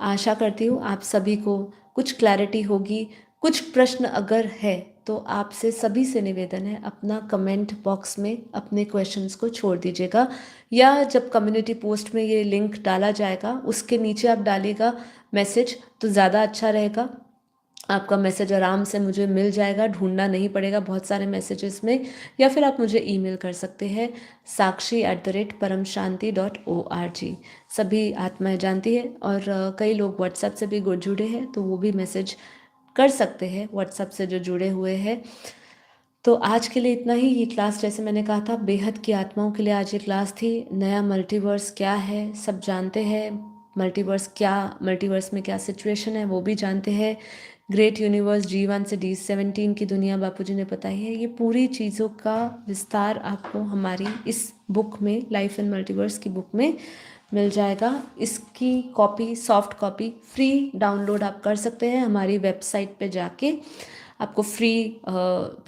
आशा करती हूँ आप सभी को कुछ क्लैरिटी होगी। कुछ प्रश्न अगर है तो आपसे सभी से निवेदन है, अपना कमेंट बॉक्स में अपने क्वेश्चंस को छोड़ दीजिएगा, या जब कम्युनिटी पोस्ट में ये लिंक डाला जाएगा उसके नीचे आप डालिएगा मैसेज, तो ज़्यादा अच्छा रहेगा। आपका मैसेज आराम से मुझे मिल जाएगा, ढूंढना नहीं पड़ेगा बहुत सारे मैसेजेस में। या फिर आप मुझे ईमेल कर सकते हैं sakshi@paramshanti.org। सभी आत्माएं जानती है, और कई लोग व्हाट्सएप से भी जुड़े हैं, तो वो भी मैसेज कर सकते हैं व्हाट्सएप से जो जुड़े हुए हैं। तो आज के लिए इतना ही। ये क्लास, जैसे मैंने कहा था, बेहद की आत्माओं के लिए आज ये क्लास थी। नया मल्टीवर्स क्या है सब जानते हैं, मल्टीवर्स में क्या सिचुएशन है वो भी जानते हैं। ग्रेट यूनिवर्स G1 से D17 की दुनिया बापूजी ने बताई है। ये पूरी चीज़ों का विस्तार आपको हमारी इस बुक में, लाइफ इन मल्टीवर्स की बुक में मिल जाएगा। इसकी copy, soft copy free download आप कर सकते हैं हमारी वेबसाइट पे जाके। आपको फ्री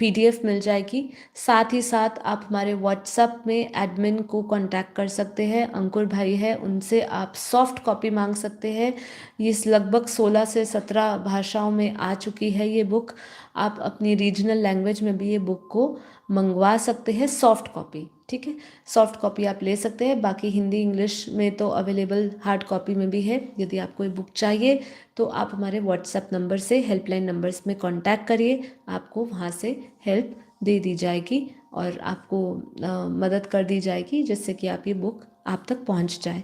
PDF मिल जाएगी। साथ ही साथ आप हमारे व्हाट्सएप में एडमिन को कांटेक्ट कर सकते हैं, अंकुर भाई है, उनसे आप सॉफ्ट कॉपी मांग सकते हैं। ये लगभग 16 से 17 भाषाओं में आ चुकी है ये बुक। आप अपनी रीजनल लैंग्वेज में भी ये बुक को मंगवा सकते हैं सॉफ्ट कॉपी, ठीक है। सॉफ्ट कॉपी आप ले सकते हैं, बाकी हिंदी इंग्लिश में तो अवेलेबल हार्ड कॉपी में भी है। यदि आपको ये बुक चाहिए तो आप हमारे व्हाट्सएप नंबर से, हेल्पलाइन नंबर्स में कांटेक्ट करिए, आपको वहाँ से हेल्प दे दी जाएगी और आपको मदद कर दी जाएगी जिससे कि आप ये बुक आप तक पहुँच जाए।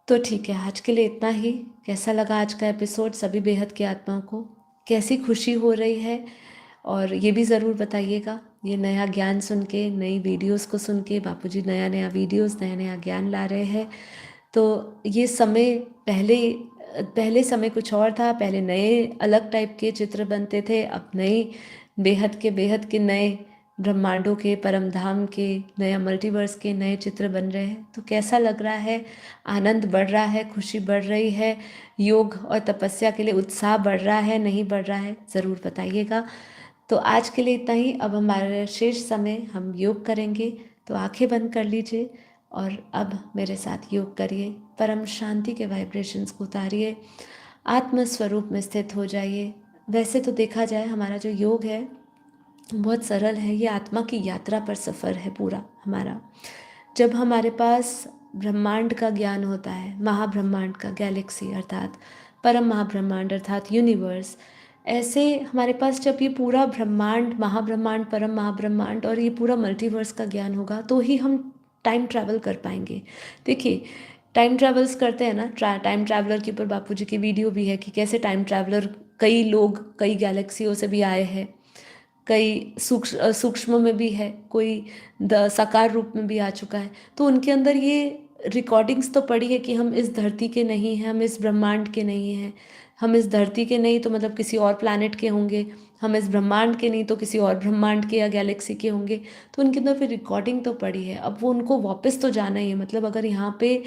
तो ठीक है, आज के लिए इतना ही। कैसा लगा आज का एपिसोड? सभी बेहद की आत्माओं को कैसी खुशी हो रही है, और ये भी ज़रूर बताइएगा। ये नया ज्ञान सुन के, नई वीडियोस को सुन के, बापूजी नया नया वीडियोस, नया नया ज्ञान ला रहे हैं। तो ये समय पहले समय कुछ और था। पहले नए अलग टाइप के चित्र बनते थे, अब नए बेहद के नए ब्रह्मांडों के, परमधाम के, नया मल्टीवर्स के नए चित्र बन रहे हैं। तो कैसा लग रहा है? आनंद बढ़ रहा है? खुशी बढ़ रही है? योग और तपस्या के लिए उत्साह बढ़ रहा है, नहीं बढ़ रहा है? ज़रूर बताइएगा। तो आज के लिए इतना ही। अब हमारे शेष समय हम योग करेंगे, तो आंखें बंद कर लीजिए और अब मेरे साथ योग करिए। परम शांति के वाइब्रेशंस को उतारिए, आत्म स्वरूप में स्थित हो जाइए। वैसे तो देखा जाए हमारा जो योग है बहुत सरल है, ये आत्मा की यात्रा पर सफ़र है पूरा हमारा। जब हमारे पास ब्रह्मांड का ज्ञान होता है, महाब्रह्मांड का, गैलेक्सी अर्थात परम महाब्रह्मांड अर्थात यूनिवर्स, ऐसे हमारे पास जब ये पूरा ब्रह्मांड, महाब्रह्मांड, परम महाब्रह्मांड और ये पूरा मल्टीवर्स का ज्ञान होगा तो ही हम टाइम ट्रैवल कर पाएंगे। देखिए, टाइम ट्रैवल्स करते हैं ना, टाइम ट्रैवलर के ऊपर बापूजी की वीडियो भी है कि कैसे टाइम ट्रैवलर, कई लोग कई गैलेक्सियों से भी आए हैं, कई सूक्ष्म में भी है, कोई साकार रूप में भी आ चुका है। तो उनके अंदर ये रिकॉर्डिंग्स तो पड़ी है कि हम इस धरती के नहीं हैं, हम इस ब्रह्मांड के नहीं हैं। हम इस धरती के नहीं तो मतलब किसी और प्लैनेट के होंगे, हम इस ब्रह्मांड के नहीं तो किसी और ब्रह्मांड के या गैलेक्सी के होंगे। तो उनके अंदर फिर रिकॉर्डिंग तो पड़ी है। अब वो उनको वापस तो जाना ही है। मतलब अगर यहाँ पे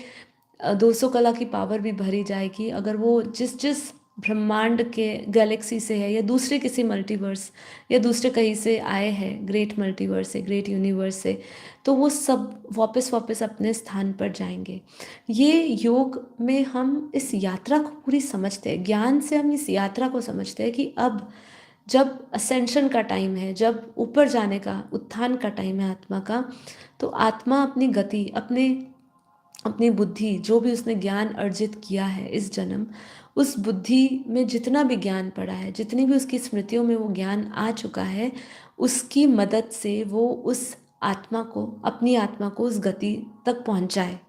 200 कला की पावर भी भरी जाएगी, अगर वो जिस जिस ब्रह्मांड के गैलेक्सी से है या दूसरे किसी मल्टीवर्स या दूसरे कहीं से आए हैं, ग्रेट मल्टीवर्स से, ग्रेट यूनिवर्स से, तो वो सब वापस अपने स्थान पर जाएंगे। ये योग में हम इस यात्रा को पूरी समझते हैं, ज्ञान से हम इस यात्रा को समझते हैं कि अब जब असेंशन का टाइम है, जब ऊपर जाने का, उत्थान का टाइम है आत्मा का, तो आत्मा अपनी गति, अपनी बुद्धि, जो भी उसने ज्ञान अर्जित किया है इस जन्म, उस बुद्धि में जितना भी ज्ञान पड़ा है, जितनी भी उसकी स्मृतियों में वो ज्ञान आ चुका है, उसकी मदद से वो उस आत्मा को, अपनी आत्मा को उस गति तक पहुंचाए।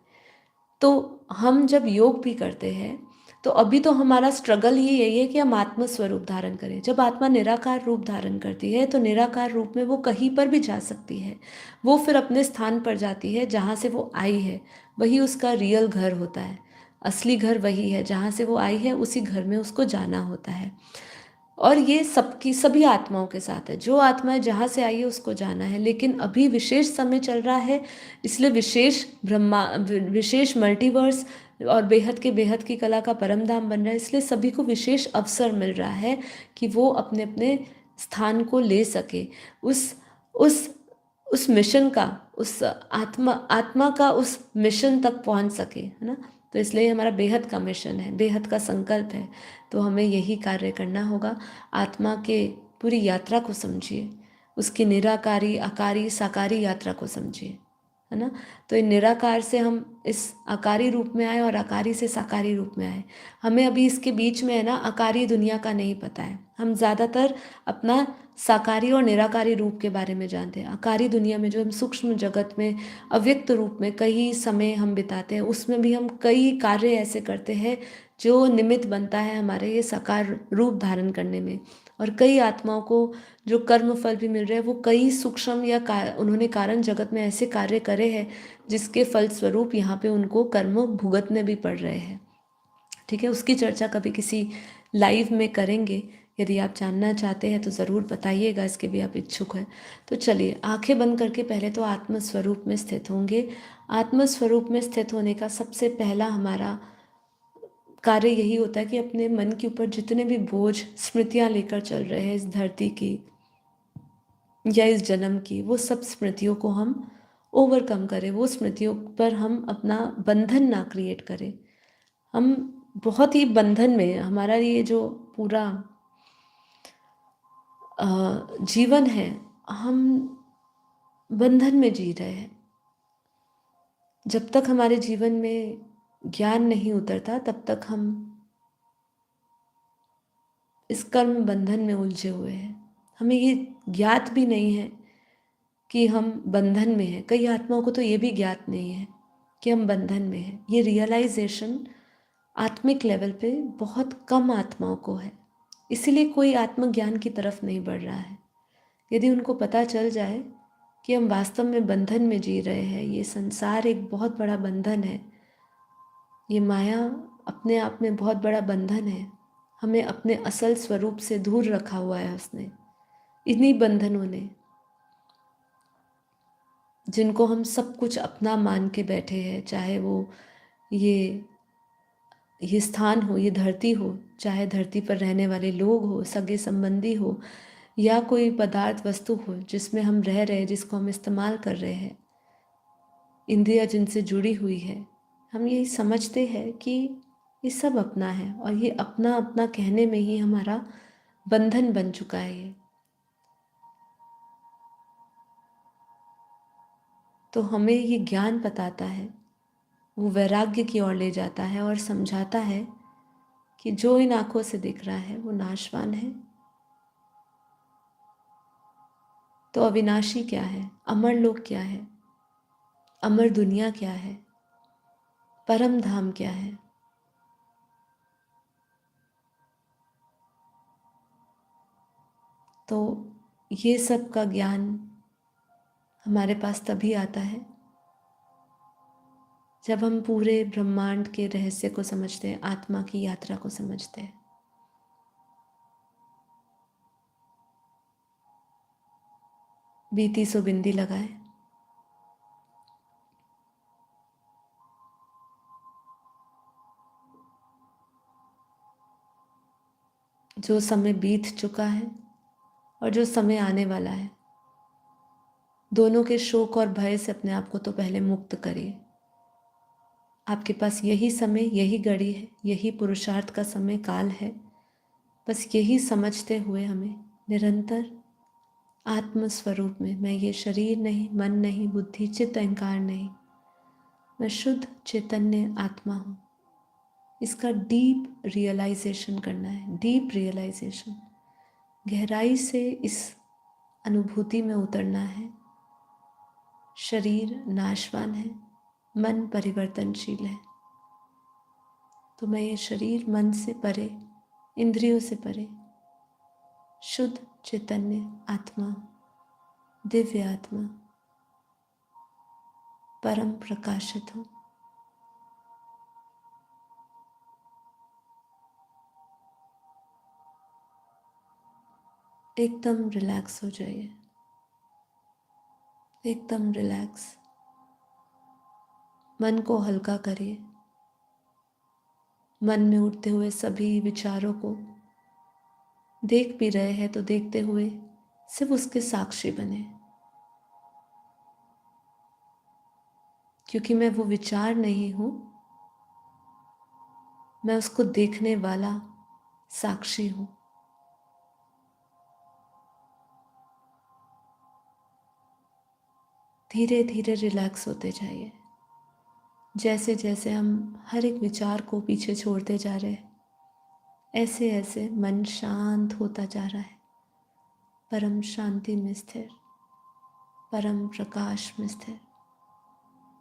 तो हम जब योग भी करते हैं तो अभी तो हमारा स्ट्रगल ही यही है कि हम आत्म स्वरूप धारण करें। जब आत्मा निराकार रूप धारण करती है तो निराकार रूप में वो कहीं पर भी जा सकती है। वो फिर अपने स्थान पर जाती है जहाँ से वो आई है, वही उसका रियल घर होता है। असली घर वही है, जहाँ से वो आई है उसी घर में उसको जाना होता है। और ये सबकी, सभी आत्माओं के साथ है। जो आत्माएं जहाँ से आई है उसको जाना है, लेकिन अभी विशेष समय चल रहा है, इसलिए विशेष मल्टीवर्स और बेहद की कला का परम धाम बन रहा है। इसलिए सभी को विशेष अवसर मिल रहा है कि वो अपने अपने स्थान को ले सके, उस उस मिशन का, उस आत्मा का उस मिशन तक पहुंच सके, है ना। तो इसलिए हमारा बेहद का मिशन है, बेहद का संकल्प है। तो हमें यही कार्य करना होगा। आत्मा के पूरी यात्रा को समझिए, उसकी निराकारी आकारी साकारी यात्रा को समझिए, है ना। तो इन निराकार से हम इस आकारी रूप में आए और आकारी से साकारी रूप में आए। हमें अभी इसके बीच में है ना आकारी दुनिया का नहीं पता है। हम ज़्यादातर अपना साकारी और निराकारी रूप के बारे में जानते हैं। आकारी दुनिया में जो हम सूक्ष्म जगत में अव्यक्त रूप में कई समय हम बिताते हैं, उसमें भी हम कई कार्य ऐसे करते हैं जो निमित्त बनता है हमारे ये साकार रूप धारण करने में। और कई आत्माओं को जो कर्म फल भी मिल रहे हैं वो कई सूक्ष्म या उन्होंने कारण जगत में ऐसे कार्य करे हैं जिसके फल स्वरूप यहाँ पे उनको कर्म भुगतने भी पड़ रहे हैं। ठीक है, उसकी चर्चा कभी किसी लाइव में करेंगे। यदि आप जानना चाहते हैं तो ज़रूर बताइएगा, इसके भी आप इच्छुक हैं। तो चलिए आंखें बंद करके पहले तो आत्मस्वरूप में स्थित होंगे। आत्मस्वरूप में स्थित होने का सबसे पहला हमारा कार्य यही होता है कि अपने मन के ऊपर जितने भी बोझ स्मृतियाँ लेकर चल रहे हैं इस धरती की या इस जन्म की, वो सब स्मृतियों को हम ओवरकम करें। वो स्मृतियों पर हम अपना बंधन ना क्रिएट करें। हम बहुत ही बंधन में, हमारा ये जो पूरा जीवन है, हम बंधन में जी रहे हैं। जब तक हमारे जीवन में ज्ञान नहीं उतरता तब तक हम इस कर्म बंधन में उलझे हुए हैं। हमें ये ज्ञात भी नहीं है कि हम बंधन में हैं। कई आत्माओं को तो ये भी ज्ञात नहीं है कि हम बंधन में हैं। ये रियलाइजेशन आत्मिक लेवल पे बहुत कम आत्माओं को है। इसीलिए कोई आत्मज्ञान की तरफ नहीं बढ़ रहा है। यदि उनको पता चल जाए कि हम वास्तव में बंधन में जी रहे हैं, ये संसार एक बहुत बड़ा बंधन है, ये माया अपने आप में बहुत बड़ा बंधन है, हमें अपने असल स्वरूप से दूर रखा हुआ है उसने, इन्हीं बंधनों ने, जिनको हम सब कुछ अपना मान के बैठे हैं। चाहे वो ये ये स्थान हो, ये धरती हो, चाहे धरती पर रहने वाले लोग हो, सगे संबंधी हो, या कोई पदार्थ वस्तु हो जिसमें हम रह रहे हैं, जिसको हम इस्तेमाल कर रहे हैं, इंद्रियां जिनसे जुड़ी हुई है। हम यही समझते हैं कि ये सब अपना है और ये अपना अपना कहने में ही हमारा बंधन बन चुका है ये। तो हमें ये ज्ञान बताता है, वो वैराग्य की ओर ले जाता है और समझाता है कि जो इन आंखों से दिख रहा है वो नाशवान है। तो अविनाशी क्या है, अमर लोक क्या है, अमर दुनिया क्या है, परम धाम क्या है। तो ये सब का ज्ञान हमारे पास तभी आता है जब हम पूरे ब्रह्मांड के रहस्य को समझते हैं, आत्मा की यात्रा को समझते हैं। बीती सो बिंदी लगाए। जो समय बीत चुका है और जो समय आने वाला है, दोनों के शोक और भय से अपने आप को तो पहले मुक्त करिए। आपके पास यही समय, यही घड़ी है, यही पुरुषार्थ का समय काल है। बस यही समझते हुए हमें निरंतर आत्मस्वरूप में, मैं ये शरीर नहीं, मन नहीं, बुद्धि चित्त अहंकार नहीं, मैं शुद्ध चैतन्य आत्मा हूँ, इसका डीप रियलाइजेशन करना है। डीप रियलाइजेशन, गहराई से इस अनुभूति में उतरना है। शरीर नाशवान है, मन परिवर्तनशील है। तो मैं ये शरीर मन से परे, इंद्रियों से परे शुद्ध चैतन्य आत्मा, दिव्य आत्मा, परम प्रकाशित हूँ। एकदम रिलैक्स हो जाइए, एकदम रिलैक्स। मन को हल्का करिए। मन में उठते हुए सभी विचारों को देख भी रहे हैं तो देखते हुए सिर्फ उसके साक्षी बने, क्योंकि मैं वो विचार नहीं हूँ, मैं उसको देखने वाला साक्षी हूँ। धीरे धीरे रिलैक्स होते जाइए। जैसे जैसे हम हर एक विचार को पीछे छोड़ते जा रहे हैं, ऐसे ऐसे मन शांत होता जा रहा है, परम शांति में स्थिर, परम प्रकाश में स्थिर।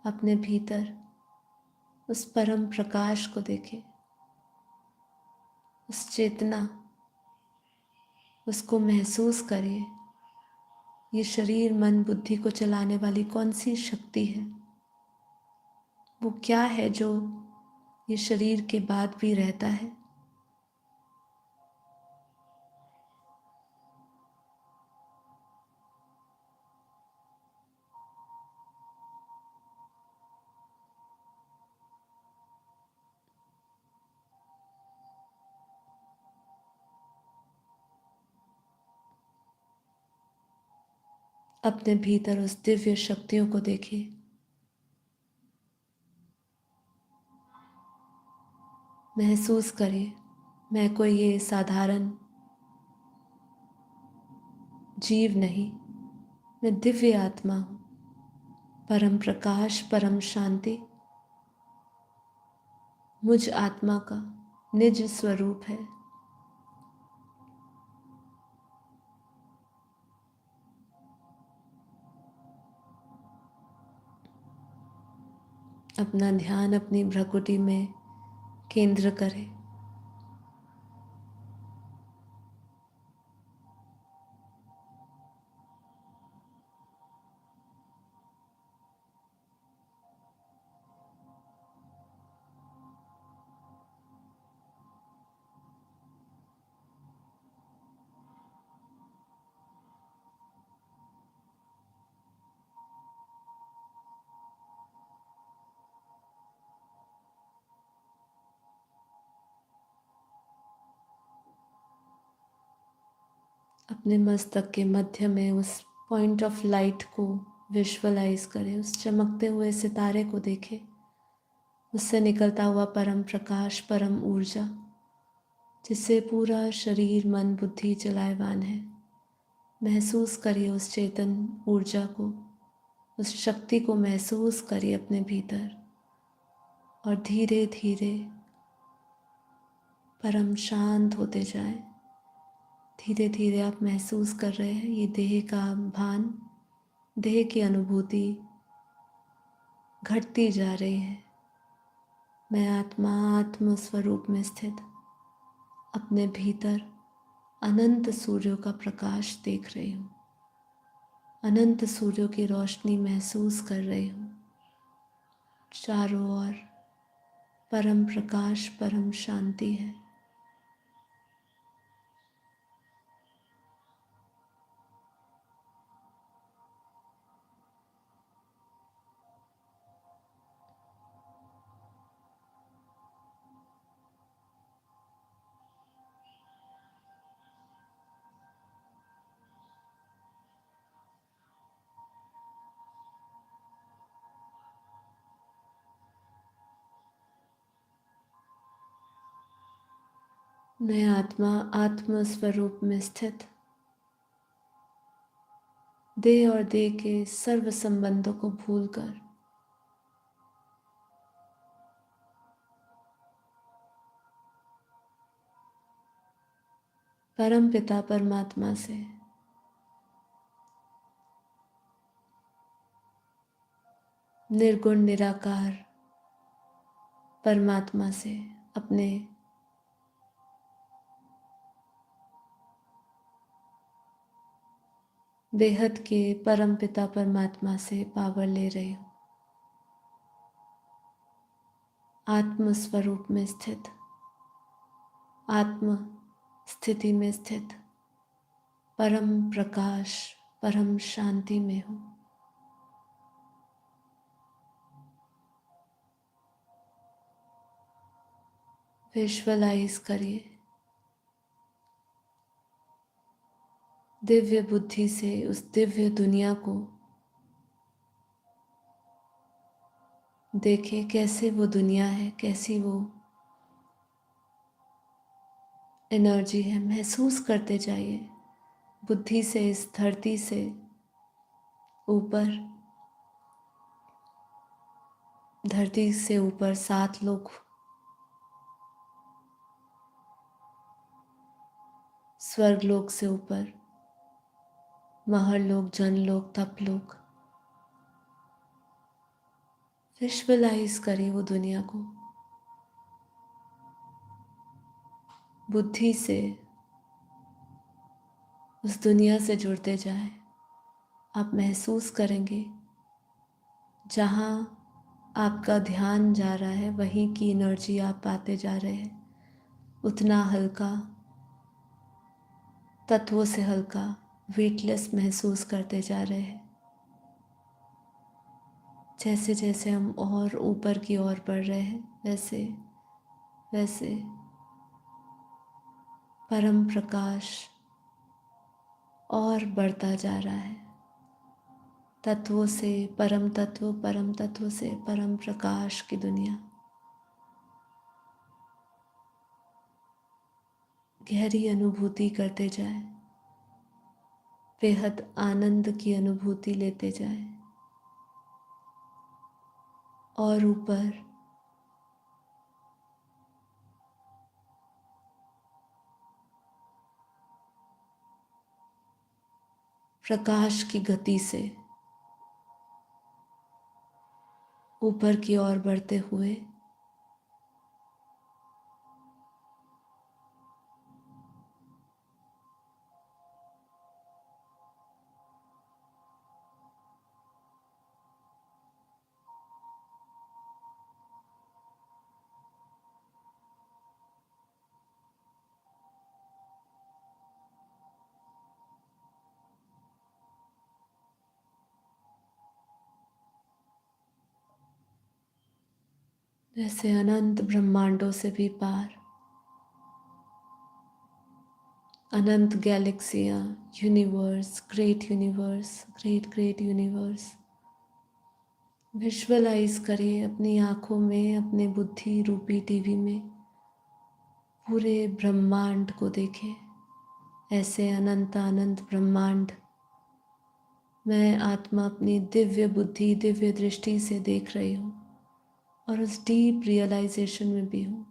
अपने भीतर उस परम प्रकाश को देखें, उस चेतना, उसको महसूस करिए। ये शरीर मन बुद्धि को चलाने वाली कौन सी शक्ति है? वो क्या है जो ये शरीर के बाद भी रहता है? अपने भीतर उस दिव्य शक्तियों को देखिए। महसूस करिए, मैं कोई ये साधारण जीव नहीं, मैं दिव्य आत्मा हूँ। परम प्रकाश, परम शांति मुझ आत्मा का निज स्वरूप है। अपना ध्यान अपनी भ्रुकुटी में केंद्र करें। अपने मस्तक के मध्य में उस पॉइंट ऑफ लाइट को विजुअलाइज करें, उस चमकते हुए सितारे को देखें, उससे निकलता हुआ परम प्रकाश, परम ऊर्जा, जिससे पूरा शरीर मन बुद्धि चलायमान है। महसूस करिए उस चेतन ऊर्जा को, उस शक्ति को महसूस करिए अपने भीतर, और धीरे धीरे परम शांत होते जाएं। धीरे धीरे आप महसूस कर रहे हैं ये देह का भान, देह की अनुभूति घटती जा रही है। मैं आत्मा, आत्म स्वरूप में स्थित अपने भीतर अनंत सूर्यों का प्रकाश देख रही हूँ, अनंत सूर्यों की रोशनी महसूस कर रही हूँ। चारों ओर परम प्रकाश, परम शांति है। मैं आत्मा, आत्म स्वरूप में स्थित देह और देह के सर्व संबंधों को भूलकर परम पिता परमात्मा से निर्गुण निराकार परमात्मा से, अपने बेहद के परम पिता परमात्मा से पावर ले रही हूँ। आत्म स्वरूप में स्थित, आत्म स्थिति में स्थित परम प्रकाश, परम शांति में हूँ। विजुअलाइज करिए, दिव्य बुद्धि से उस दिव्य दुनिया को देखें, कैसे वो दुनिया है, कैसी वो एनर्जी है, महसूस करते जाइए। बुद्धि से इस धरती से ऊपर, धरती से ऊपर 7 लोग, स्वर्गलोक से ऊपर महरलोक, जनलोक, तपलोक। विजुअलाइज करिए वो दुनिया को। बुद्धि से उस दुनिया से जुड़ते जाएं। आप महसूस करेंगे जहाँ आपका ध्यान जा रहा है वहीं की एनर्जी आप पाते जा रहे हैं। उतना हल्का, तत्वों से हल्का, वेटलेस महसूस करते जा रहे हैं। जैसे जैसे हम और ऊपर की ओर बढ़ रहे हैं वैसे वैसे परम प्रकाश और बढ़ता जा रहा है। तत्वों से परम तत्व, परम तत्व से परम प्रकाश की दुनिया। गहरी अनुभूति करते जाए, बेहद आनंद की अनुभूति लेते जाए और ऊपर प्रकाश की गति से ऊपर की ओर बढ़ते हुए जैसे अनंत ब्रह्मांडों से भी पार, अनंत गैलेक्सियाँ, universe, great universe, great great universe. Visualize करिए अपनी आँखों में, अपने बुद्धि रूपी टीवी में पूरे ब्रह्मांड को देखें। ऐसे अनंत अनंत ब्रह्मांड मैं आत्मा अपनी दिव्य बुद्धि, दिव्य दृष्टि से देख रही हूँ और उस डीप रियलाइजेशन में भी हूँ।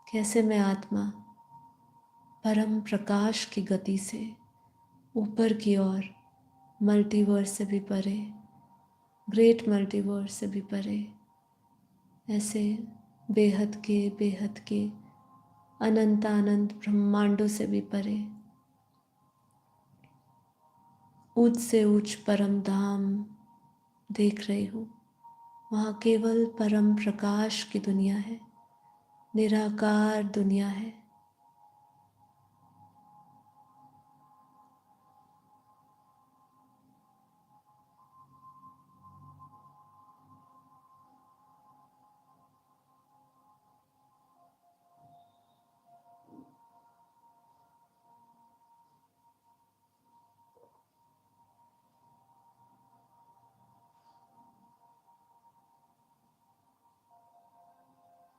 कैसे मैं आत्मा परम प्रकाश की गति से ऊपर की ओर, मल्टीवर्स से भी परे, ग्रेट मल्टीवर्स से भी परे, ऐसे बेहद के अनंत अनंत ब्रह्मांडों से भी परे, ऊंच से ऊंच परम धाम देख रही हूँ। वहाँ केवल परम प्रकाश की दुनिया है, निराकार दुनिया है।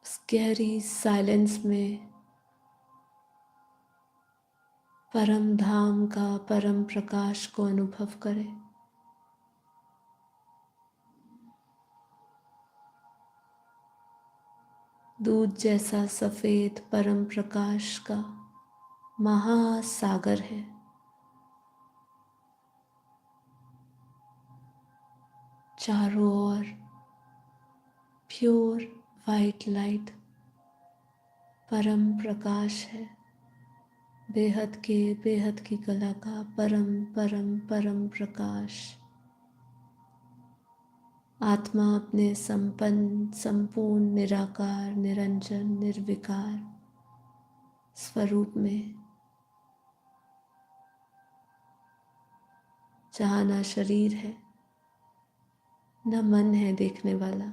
उस गहरी साइलेंस में परम धाम का परम प्रकाश को अनुभव करें। दूध जैसा सफेद परम प्रकाश का महासागर है। चारों ओर प्योर वाइट लाइट, परम प्रकाश है। बेहद की कला का परम परम परम प्रकाश। आत्मा अपने संपन्न, संपूर्ण, निराकार, निरंजन, निर्विकार स्वरूप में, जहाँ ना शरीर है न मन है देखने वाला,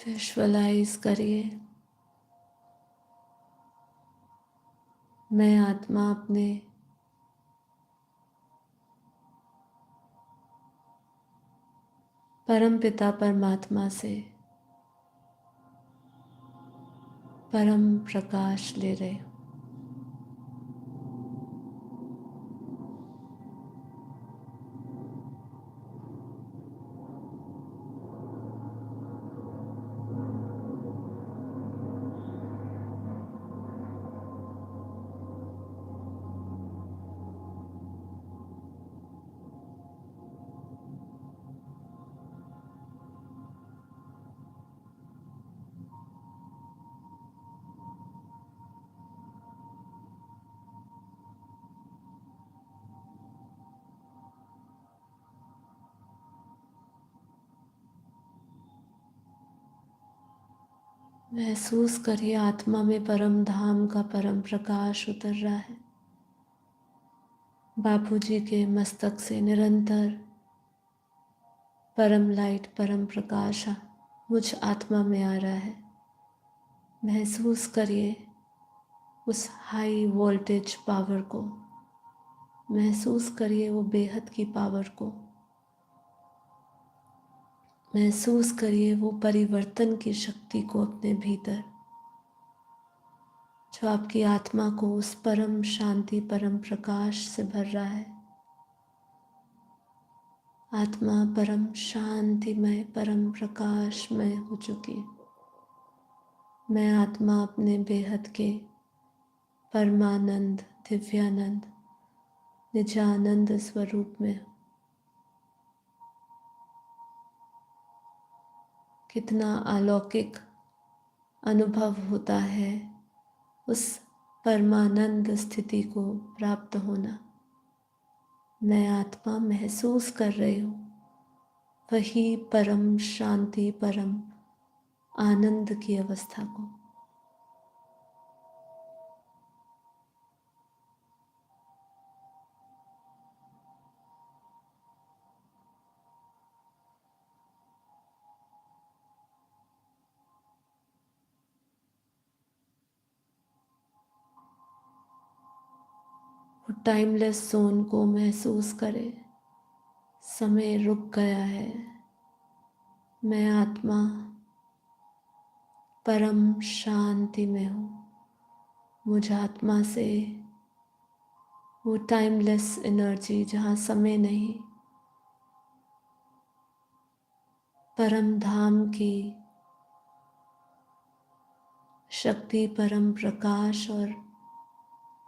विजुअलाइज करिए मैं आत्मा अपने परम पिता परमात्मा से परम प्रकाश ले रहे हो। महसूस करिए आत्मा में परम धाम का परम प्रकाश उतर रहा है। बापूजी के मस्तक से निरंतर परम लाइट परम प्रकाश मुझ आत्मा में आ रहा है। महसूस करिए उस हाई वोल्टेज पावर को, महसूस करिए वो बेहद की पावर को, महसूस करिए वो परिवर्तन की शक्ति को अपने भीतर, जो आपकी आत्मा को उस परम शांति परम प्रकाश से भर रहा है। आत्मा परम शांतिमय परम प्रकाशमय हो चुकी है। मैं आत्मा अपने बेहद के परमानंद दिव्यानंद निजानंद स्वरूप में। कितना अलौकिक अनुभव होता है उस परमानंद स्थिति को प्राप्त होना। मैं आत्मा महसूस कर रही हूँ वही परम शांति परम आनंद की अवस्था को। वो टाइमलेस जोन को महसूस करें। समय रुक गया है। मैं आत्मा परम शांति में हूँ। मुझ आत्मा से वो टाइमलेस एनर्जी जहाँ समय नहीं, परम धाम की शक्ति परम प्रकाश और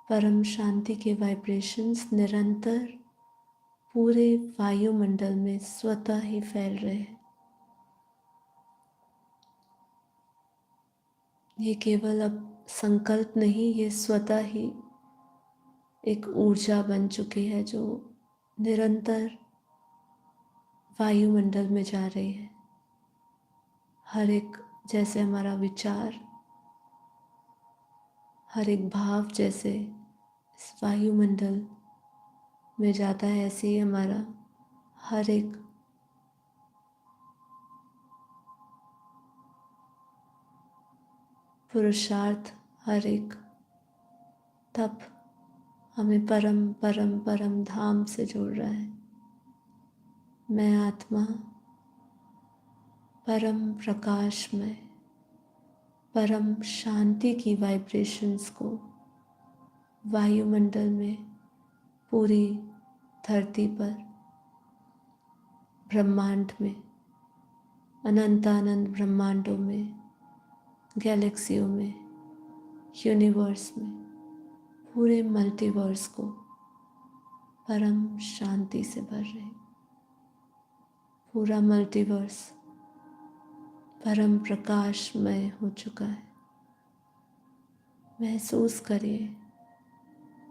परम शांति के वाइब्रेशंस निरंतर पूरे वायुमंडल में स्वतः ही फैल रहे हैं। ये केवल अब संकल्प नहीं, ये स्वतः ही एक ऊर्जा बन चुकी है जो निरंतर वायुमंडल में जा रही है। हर एक जैसे हमारा विचार, हर एक भाव जैसे इस वायुमंडल में जाता है, ऐसे ही हमारा हर एक पुरुषार्थ, हर एक तप हमें परम परम परम धाम से जोड़ रहा है। मैं आत्मा परम प्रकाश में परम शांति की वाइब्रेशंस को वायुमंडल में, पूरी धरती पर, ब्रह्मांड में, अनंतानंद ब्रह्मांडों में, गैलेक्सियों में, यूनिवर्स में, पूरे मल्टीवर्स को परम शांति से भर रहे। पूरा मल्टीवर्स परम प्रकाशमय हो चुका है। महसूस करिए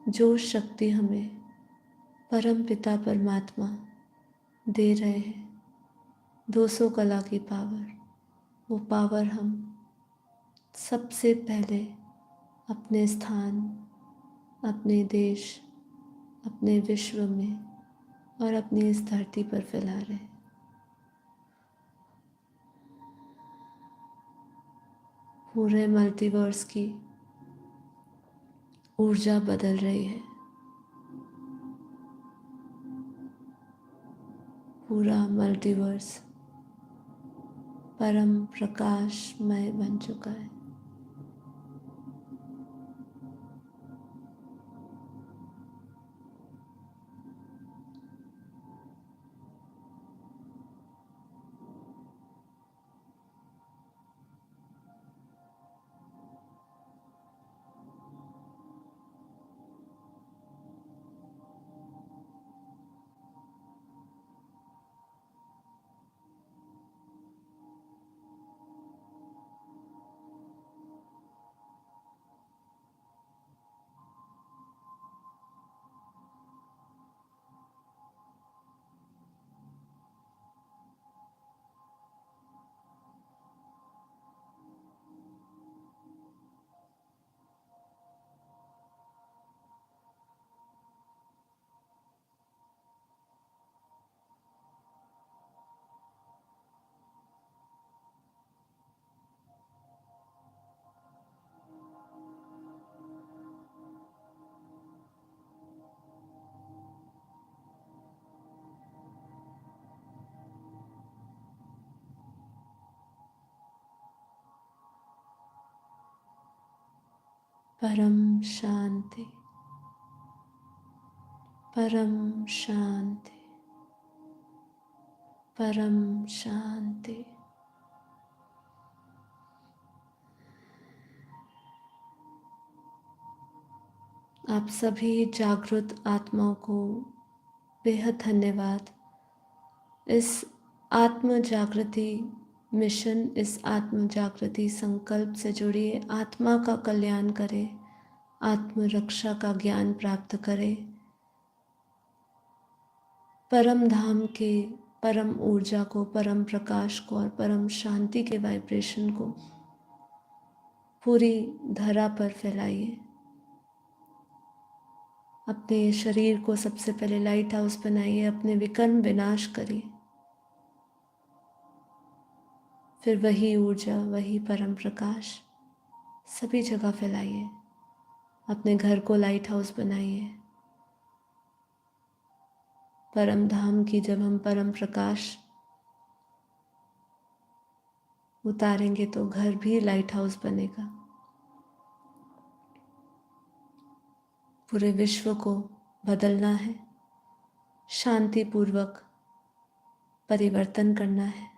जो शक्ति हमें परम पिता परमात्मा दे रहे हैं, 200 कला की पावर, वो पावर हम सबसे पहले अपने स्थान, अपने देश, अपने विश्व में और अपनी इस धरती पर फैला रहे हैं। पूरे मल्टीवर्स की ऊर्जा बदल रही है। पूरा मल्टीवर्स परम प्रकाशमय बन चुका है। परम शांति, परम शांति, परम शांति। आप सभी जागृत आत्माओं को बेहद धन्यवाद। इस आत्म जागृति मिशन, इस आत्म जागृति संकल्प से जुड़िए, आत्मा का कल्याण करें, आत्म रक्षा का ज्ञान प्राप्त करें, परम धाम के परम ऊर्जा को, परम प्रकाश को और परम शांति के वाइब्रेशन को पूरी धरा पर फैलाइए। अपने शरीर को सबसे पहले लाइट हाउस बनाइए, अपने विकर्म विनाश करिए, फिर वही ऊर्जा, वही परम प्रकाश सभी जगह फैलाइए। अपने घर को लाइट हाउस बनाइए। परम धाम की जब हम परम प्रकाश उतारेंगे तो घर भी लाइट हाउस बनेगा। पूरे विश्व को बदलना है, शांतिपूर्वक परिवर्तन करना है।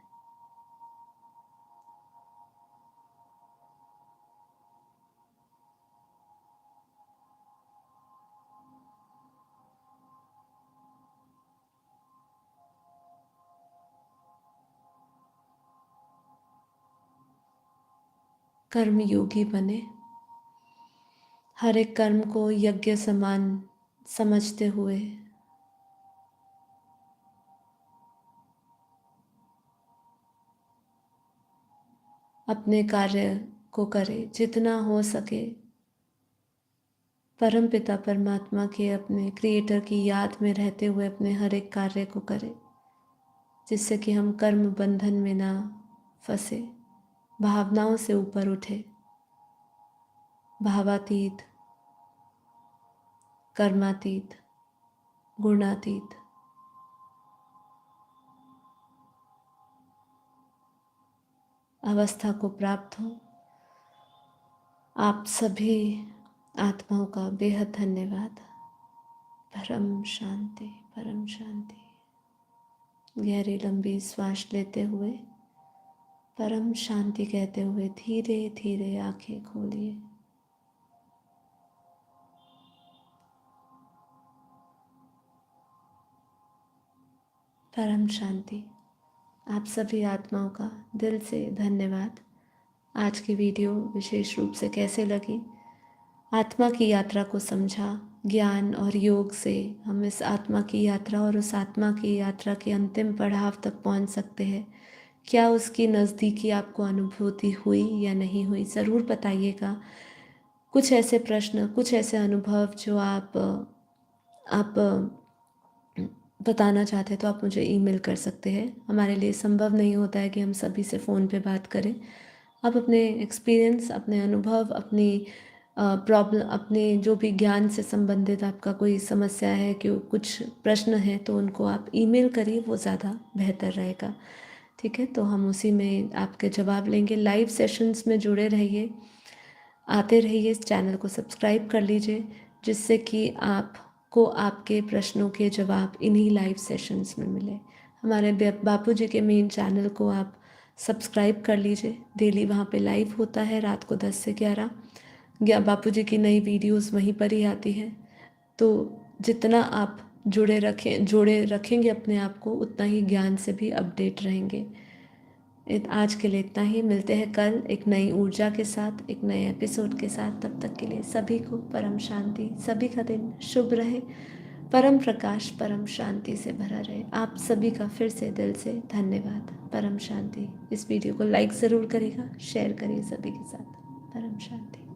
कर्म योगी बने, हर एक कर्म को यज्ञ समान समझते हुए अपने कार्य को करें। जितना हो सके परम पिता परमात्मा के, अपने क्रिएटर की याद में रहते हुए अपने हर एक कार्य को करें, जिससे कि हम कर्म बंधन में ना फंसे, भावनाओं से ऊपर उठे, भावातीत, कर्मातीत, गुणातीत। अवस्था को प्राप्त हो। आप सभी आत्माओं का बेहद धन्यवाद। परम शांति, परम शांति। गहरी लंबी श्वास लेते हुए परम शांति कहते हुए धीरे धीरे आंखें खोलिए। परम शांति। आप सभी आत्माओं का दिल से धन्यवाद। आज की वीडियो विशेष रूप से कैसे लगी? आत्मा की यात्रा को समझा, ज्ञान और योग से हम इस आत्मा की यात्रा और उस आत्मा की यात्रा के अंतिम पड़ाव तक पहुंच सकते हैं। क्या उसकी नज़दीकी आपको अनुभूति हुई या नहीं हुई? ज़रूर बताइएगा। कुछ ऐसे प्रश्न, कुछ ऐसे अनुभव जो आप बताना चाहते हैं तो आप मुझे ईमेल कर सकते हैं। हमारे लिए संभव नहीं होता है कि हम सभी से फ़ोन पे बात करें। आप अपने एक्सपीरियंस, अपने अनुभव, अपनी प्रॉब्लम, अपने जो भी ज्ञान से संबंधित आपका कोई समस्या है, कि कुछ प्रश्न हैं, तो उनको आप ईमेल करिए, वो ज़्यादा बेहतर रहेगा। ठीक है, तो हम उसी में आपके जवाब लेंगे। लाइव सेशंस में जुड़े रहिए, आते रहिए, इस चैनल को सब्सक्राइब कर लीजिए, जिससे कि आपको आपके प्रश्नों के जवाब इन्हीं लाइव सेशंस में मिले। हमारे बापूजी के मेन चैनल को आप सब्सक्राइब कर लीजिए, डेली वहाँ पे लाइव होता है रात को 10 से 11। बापूजी की नई वीडियोस वहीं पर ही आती हैं। तो जितना आप जुड़े रखेंगे अपने आप को, उतना ही ज्ञान से भी अपडेट रहेंगे। आज के लिए इतना ही। मिलते हैं कल एक नई ऊर्जा के साथ, एक नए एपिसोड के साथ। तब तक के लिए सभी को परम शांति, सभी का दिन शुभ रहे, परम प्रकाश, परम शांति से भरा रहे। आप सभी का फिर से दिल से धन्यवाद। परम शांति। इस वीडियो को लाइक ज़रूर करिएगा, शेयर करिए सभी के साथ। परम शांति।